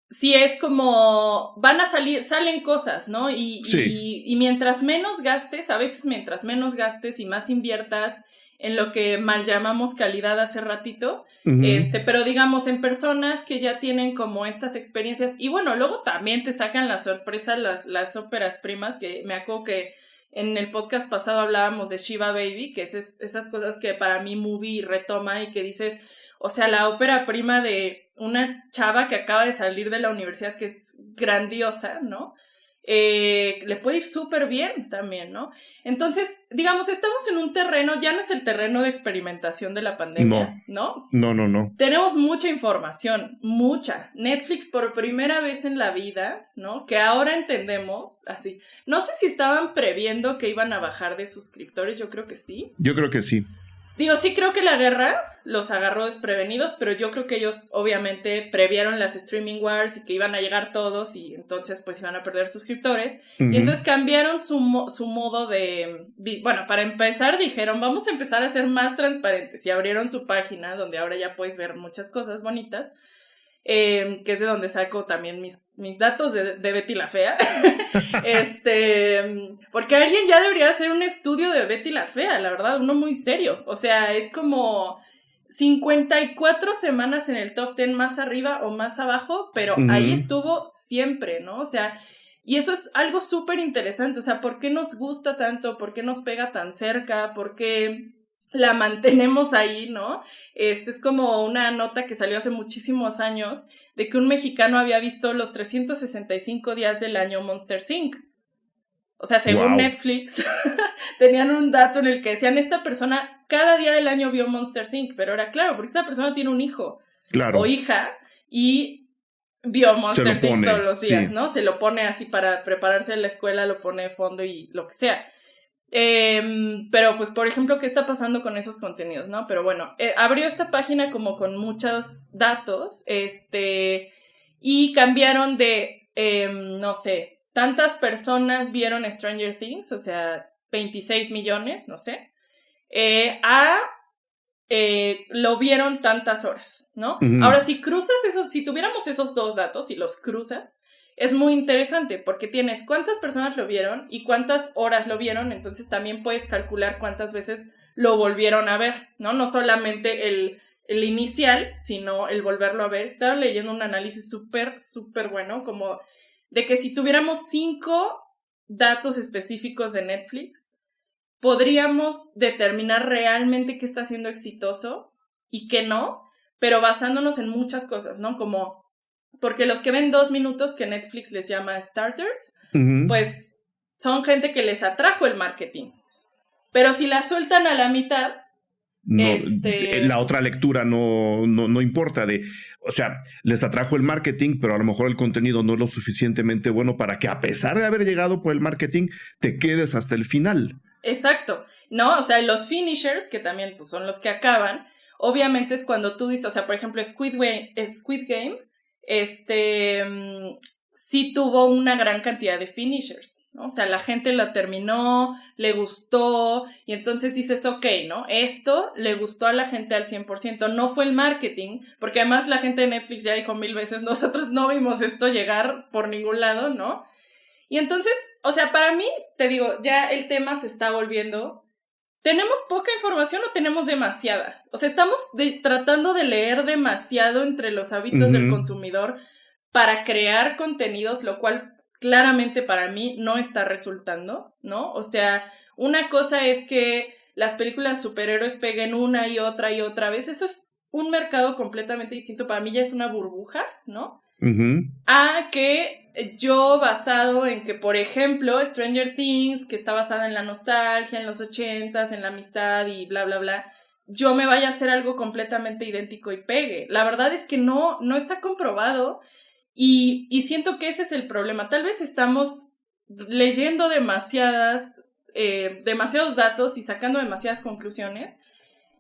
sí es como, van a salir, salen cosas, ¿no? Sí. Y mientras menos gastes, a veces mientras menos gastes y más inviertas en lo que mal llamamos calidad hace ratito, pero digamos en personas que ya tienen como estas experiencias, y bueno, luego también te sacan la sorpresa las óperas primas, que me acuerdo que en el podcast pasado hablábamos de Shiva Baby, que es esas cosas que para mí Movie retoma y que dices, o sea, la ópera prima de una chava que acaba de salir de la universidad, que es grandiosa, ¿no? Le puede ir súper bien también, ¿no? Entonces, digamos, estamos en un terreno, ya no es el terreno de experimentación de la pandemia, ¿no? No. Tenemos mucha información, mucha. Netflix por primera vez en la vida, ¿no? Que ahora entendemos, así. No sé si estaban previendo que iban a bajar de suscriptores, yo creo que sí. Yo creo que sí. Digo, sí creo que la guerra los agarró desprevenidos, pero yo creo que ellos obviamente previeron las streaming wars y que iban a llegar todos y entonces pues iban a perder suscriptores. Y entonces cambiaron su modo de... Bueno, para empezar dijeron, vamos a empezar a ser más transparentes y abrieron su página donde ahora ya puedes ver muchas cosas bonitas. Que es de donde saco también mis datos de Betty la Fea. Porque alguien ya debería hacer un estudio de Betty la Fea, la verdad, uno muy serio. O sea, es como 54 semanas en el top 10 más arriba o más abajo, pero ahí estuvo siempre, ¿no? O sea, y eso es algo súper interesante. O sea, ¿por qué nos gusta tanto? ¿Por qué nos pega tan cerca? ¿Por qué la mantenemos ahí, no? Es como una nota que salió hace muchísimos años de que un mexicano había visto los 365 días del año Monster Inc. O sea, según Netflix, tenían un dato en el que decían, esta persona cada día del año vio Monster Inc., pero era claro, porque esa persona tiene un hijo o hija y vio Monster Inc. todos los días, ¿no? Se lo pone así para prepararse en la escuela, lo pone de fondo y lo que sea. Pero pues por ejemplo, ¿qué está pasando con esos contenidos, no? Pero bueno, abrió esta página como con muchos datos, y cambiaron de, no sé, tantas personas vieron Stranger Things, o sea, 26 millones, no sé, lo vieron tantas horas, ¿no? Ahora, si cruzas esos, si tuviéramos esos dos datos y los cruzas, es muy interesante porque tienes cuántas personas lo vieron y cuántas horas lo vieron, entonces también puedes calcular cuántas veces lo volvieron a ver, ¿no? No solamente el inicial, sino el volverlo a ver. Estaba leyendo un análisis súper, súper bueno, como de que si tuviéramos 5 datos específicos de Netflix, podríamos determinar realmente qué está siendo exitoso y qué no, pero basándonos en muchas cosas, ¿no? Como... Porque los que ven 2 minutos, que Netflix les llama starters, pues son gente que les atrajo el marketing. Pero si la sueltan a la mitad, no, la otra lectura no importa. O sea, les atrajo el marketing, pero a lo mejor el contenido no es lo suficientemente bueno para que, a pesar de haber llegado por el marketing, te quedes hasta el final. Exacto, ¿no? O sea, los finishers, que también pues, son los que acaban, obviamente es cuando tú dices, o sea, por ejemplo, Squid Game, sí tuvo una gran cantidad de finishers, ¿no? O sea, la gente la terminó, le gustó, y entonces dices, ok, ¿no? Esto le gustó a la gente al 100%, no fue el marketing, porque además la gente de Netflix ya dijo 1000 veces, nosotros no vimos esto llegar por ningún lado, ¿no? Y entonces, o sea, para mí, te digo, ya el tema se está volviendo... ¿Tenemos poca información o tenemos demasiada? O sea, estamos tratando de leer demasiado entre los hábitos del consumidor para crear contenidos, lo cual claramente para mí no está resultando, ¿no? O sea, una cosa es que las películas superhéroes peguen una y otra vez. Eso es un mercado completamente distinto. Para mí ya es una burbuja, ¿no? A que yo, basado en que, por ejemplo, Stranger Things, que está basada en la nostalgia, en los 80s, en la amistad y bla, bla, bla, yo me vaya a hacer algo completamente idéntico y pegue. La verdad es que no está comprobado y siento que ese es el problema. Tal vez estamos leyendo demasiados datos y sacando demasiadas conclusiones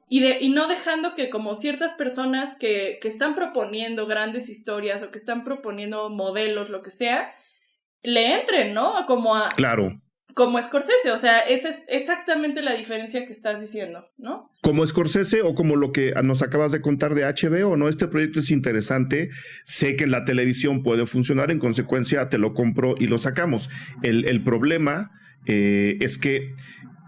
y no dejando que como ciertas personas que están proponiendo grandes historias o que están proponiendo modelos, lo que sea, le entren, ¿no? Claro. Como Scorsese, o sea, esa es exactamente la diferencia que estás diciendo, ¿no? Como Scorsese o como lo que nos acabas de contar de HBO, ¿no? Este proyecto es interesante, sé que la televisión puede funcionar, en consecuencia te lo compro y lo sacamos. El problema es que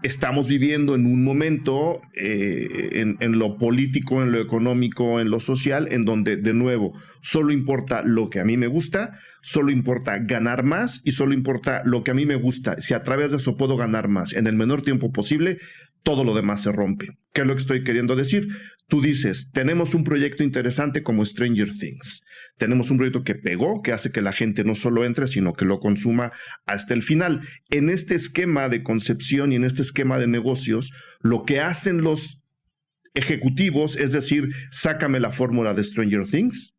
estamos viviendo en un momento en lo político, en lo económico, en lo social, en donde, de nuevo, solo importa lo que a mí me gusta, solo importa ganar más y solo importa lo que a mí me gusta. Si a través de eso puedo ganar más en el menor tiempo posible, todo lo demás se rompe. ¿Qué es lo que estoy queriendo decir? Tú dices, tenemos un proyecto interesante como Stranger Things. Tenemos un proyecto que pegó, que hace que la gente no solo entre, sino que lo consuma hasta el final. En este esquema de concepción y en este esquema de negocios, lo que hacen los ejecutivos es decir, sácame la fórmula de Stranger Things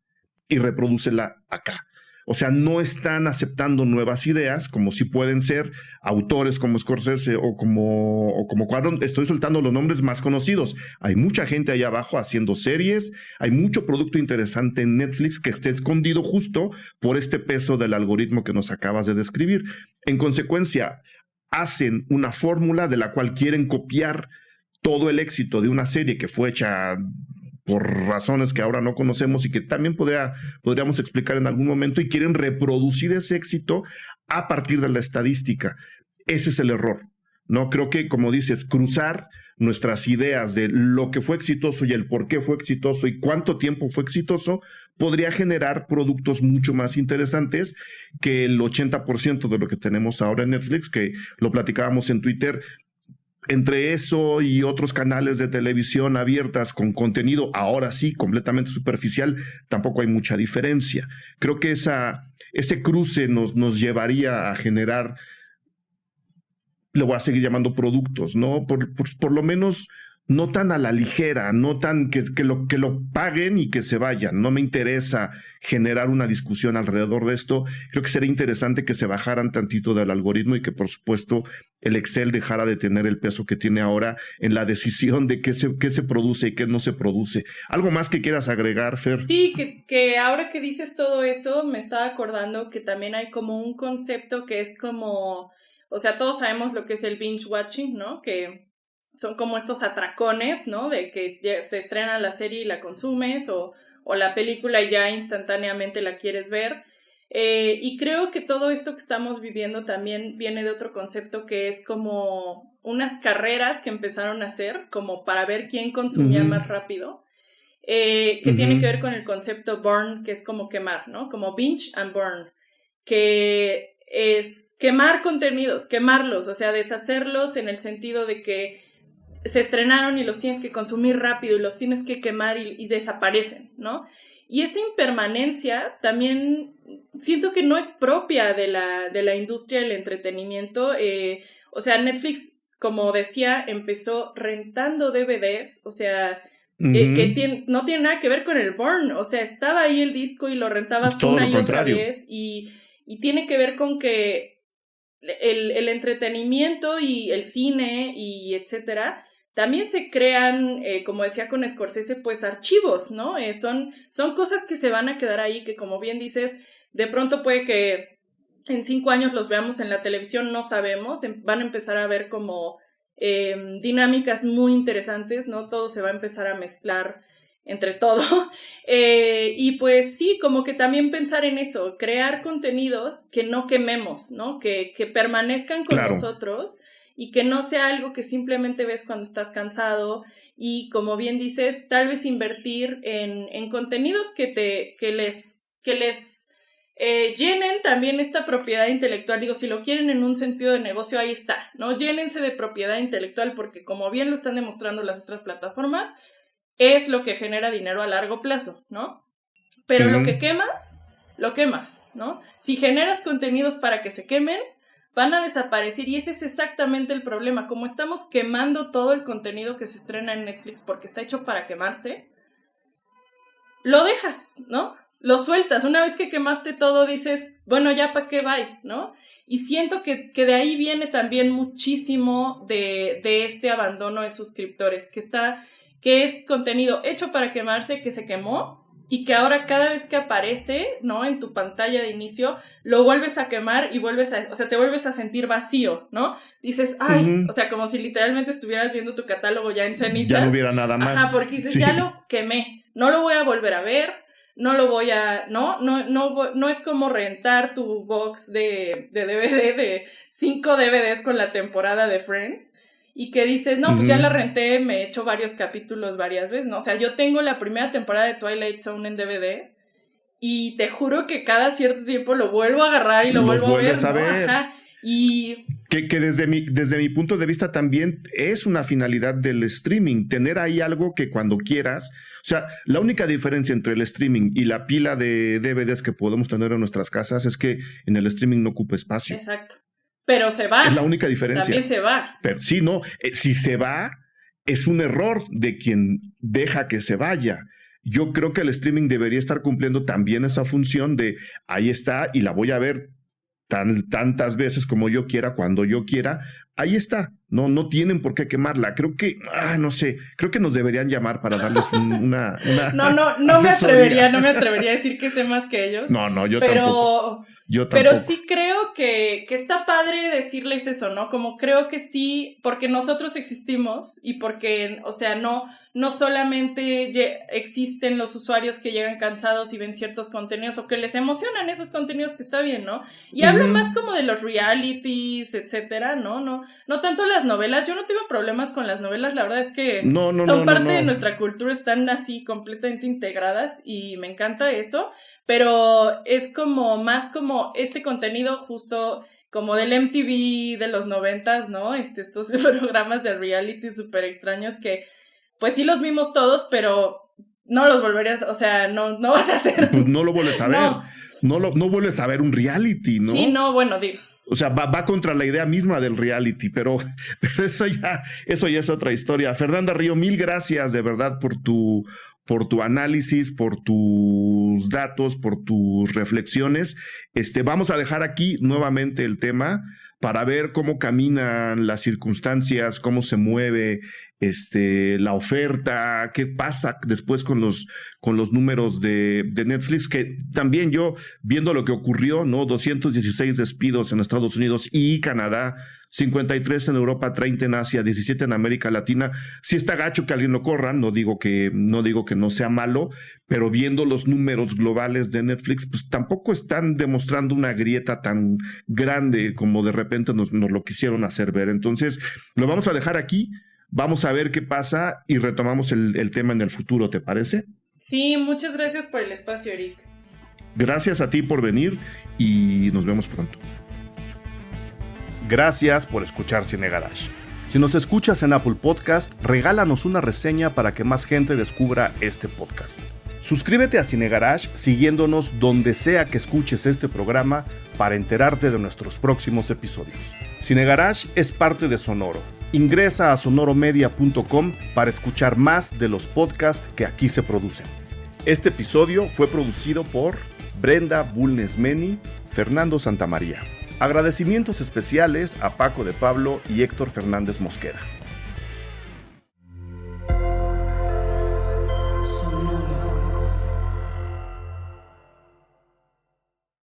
y reprodúcela acá. O sea, no están aceptando nuevas ideas, como si pueden ser autores como Scorsese o como Cuarón. Estoy soltando los nombres más conocidos. Hay mucha gente allá abajo haciendo series, hay mucho producto interesante en Netflix que esté escondido justo por este peso del algoritmo que nos acabas de describir. En consecuencia, hacen una fórmula de la cual quieren copiar todo el éxito de una serie que fue hecha por razones que ahora no conocemos y que también podríamos explicar en algún momento, y quieren reproducir ese éxito a partir de la estadística. Ese es el error, ¿no? Creo que, como dices, cruzar nuestras ideas de lo que fue exitoso y el por qué fue exitoso y cuánto tiempo fue exitoso podría generar productos mucho más interesantes que el 80% de lo que tenemos ahora en Netflix, que lo platicábamos en Twitter. Entre eso y otros canales de televisión abiertas con contenido, ahora sí, completamente superficial, tampoco hay mucha diferencia. Creo que ese cruce nos llevaría a generar, le voy a seguir llamando productos, ¿no? Por lo menos no tan a la ligera, no tan que lo paguen y que se vayan. No me interesa generar una discusión alrededor de esto. Creo que sería interesante que se bajaran tantito del algoritmo y que, por supuesto, el Excel dejara de tener el peso que tiene ahora en la decisión de qué se produce y qué no se produce. ¿Algo más que quieras agregar, Fer? Sí, que ahora que dices todo eso, me estaba acordando que también hay como un concepto que es como, o sea, todos sabemos lo que es el binge watching, ¿no? Que son como estos atracones, ¿no? De que se estrena la serie y la consumes, o la película y ya instantáneamente la quieres ver. Y creo que todo esto que estamos viviendo también viene de otro concepto que es como unas carreras que empezaron a hacer como para ver quién consumía más rápido, que tiene que ver con el concepto burn, que es como quemar, ¿no? Como binge and burn, que es quemar contenidos, quemarlos, o sea, deshacerlos en el sentido de que se estrenaron y los tienes que consumir rápido y los tienes que quemar y desaparecen, ¿no? Y esa impermanencia también siento que no es propia de la industria del entretenimiento. O sea, Netflix, como decía, empezó rentando DVDs, o sea, que no tiene nada que ver con el burn, o sea, estaba ahí el disco y lo rentabas todo una lo y contrario. otra vez, y tiene que ver con que el entretenimiento y el cine y etcétera, también se crean, como decía con Scorsese, pues archivos, ¿no? Son cosas que se van a quedar ahí, que como bien dices, de pronto puede que en 5 años los veamos en la televisión, no sabemos, van a empezar a ver como dinámicas muy interesantes, ¿no? Todo se va a empezar a mezclar entre todo. Y pues sí, como que también pensar en eso, crear contenidos que no quememos, ¿no? Que permanezcan con nosotros y que no sea algo que simplemente ves cuando estás cansado, y como bien dices, tal vez invertir en contenidos que les llenen también esta propiedad intelectual. Digo, si lo quieren en un sentido de negocio, ahí está, ¿no? Llénense de propiedad intelectual, porque como bien lo están demostrando las otras plataformas, es lo que genera dinero a largo plazo, ¿no? Pero lo que quemas, lo quemas, ¿no? Si generas contenidos para que se quemen, van a desaparecer, y ese es exactamente el problema. Como estamos quemando todo el contenido que se estrena en Netflix porque está hecho para quemarse, lo dejas, ¿no? Lo sueltas. Una vez que quemaste todo, dices, bueno, ya para qué bye, ¿no? Y siento que de ahí viene también muchísimo de este abandono de suscriptores, que que es contenido hecho para quemarse, que se quemó, y que ahora cada vez que aparece, ¿no? En tu pantalla de inicio, lo vuelves a quemar y te vuelves a sentir vacío, ¿no? Dices, ay, o sea, como si literalmente estuvieras viendo tu catálogo ya en cenizas. Ya no hubiera nada más. Ajá, porque dices, ya lo quemé, no lo voy a volver a ver, no lo voy a, no es como rentar tu box de DVD de 5 DVDs con la temporada de Friends. Y que dices, no, pues ya la renté, me he hecho varios capítulos varias veces, ¿no? O sea, yo tengo la primera temporada de Twilight Zone en DVD y te juro que cada cierto tiempo lo vuelvo a agarrar y lo vuelvo a ver, ¿no? Ajá. Y que desde mi punto de vista también es una finalidad del streaming, tener ahí algo que cuando quieras, o sea, la única diferencia entre el streaming y la pila de DVDs que podemos tener en nuestras casas es que en el streaming no ocupa espacio. Exacto. Pero se va. Es la única diferencia. También se va. Pero sí, no. Si se va, es un error de quien deja que se vaya. Yo creo que el streaming debería estar cumpliendo también esa función de ahí está y la voy a ver tantas veces como yo quiera, cuando yo quiera. Ahí está. No tienen por qué quemarla. Creo que, no sé, creo que nos deberían llamar para darles una No me atrevería a decir que sé más que ellos. No, yo tampoco. Pero sí creo que está padre decirles eso, ¿no? Como creo que sí, porque nosotros existimos y porque, o sea, no solamente existen los usuarios que llegan cansados y ven ciertos contenidos o que les emocionan esos contenidos, que está bien, ¿no? Y hablo más como de los realities, etcétera, ¿no? No tanto las novelas. Yo no tengo problemas con las novelas, la verdad es que son parte de nuestra cultura, están así completamente integradas y me encanta eso, pero es como más como este contenido justo como del MTV de los 90s, ¿no? Estos programas de reality súper extraños que pues sí los vimos todos, pero no los volverías, o sea, no vas a hacer. Pues no lo vuelves a ver. No vuelves a ver un reality, ¿no? Sí, no, bueno, digo. O sea, va contra la idea misma del reality, pero eso ya es otra historia. Fernanda Río, mil gracias de verdad por tu análisis, por tus datos, por tus reflexiones. Vamos a dejar aquí nuevamente el tema para ver cómo caminan las circunstancias, cómo se mueve la oferta, qué pasa después con los números de Netflix, que también yo, viendo lo que ocurrió, ¿no? 216 despidos en Estados Unidos y Canadá, 53 en Europa, 30 en Asia, 17 en América Latina. Sí está gacho que alguien lo corra, no digo que no sea malo, pero viendo los números globales de Netflix, pues tampoco están demostrando una grieta tan grande como de repente nos lo quisieron hacer ver. Entonces, lo vamos a dejar aquí, vamos a ver qué pasa y retomamos el tema en el futuro, ¿te parece? Sí, muchas gracias por el espacio, Eric. Gracias a ti por venir y nos vemos pronto. Gracias por escuchar Cine Garage. Si nos escuchas en Apple Podcast, regálanos una reseña para que más gente descubra este podcast. Suscríbete a Cine Garage siguiéndonos donde sea que escuches este programa para enterarte de nuestros próximos episodios. Cine Garage es parte de Sonoro. Ingresa a sonoromedia.com para escuchar más de los podcasts que aquí se producen. Este episodio fue producido por Brenda Bulnes-Meni, Fernando Santamaría. Agradecimientos especiales a Paco de Pablo y Héctor Fernández Mosqueda.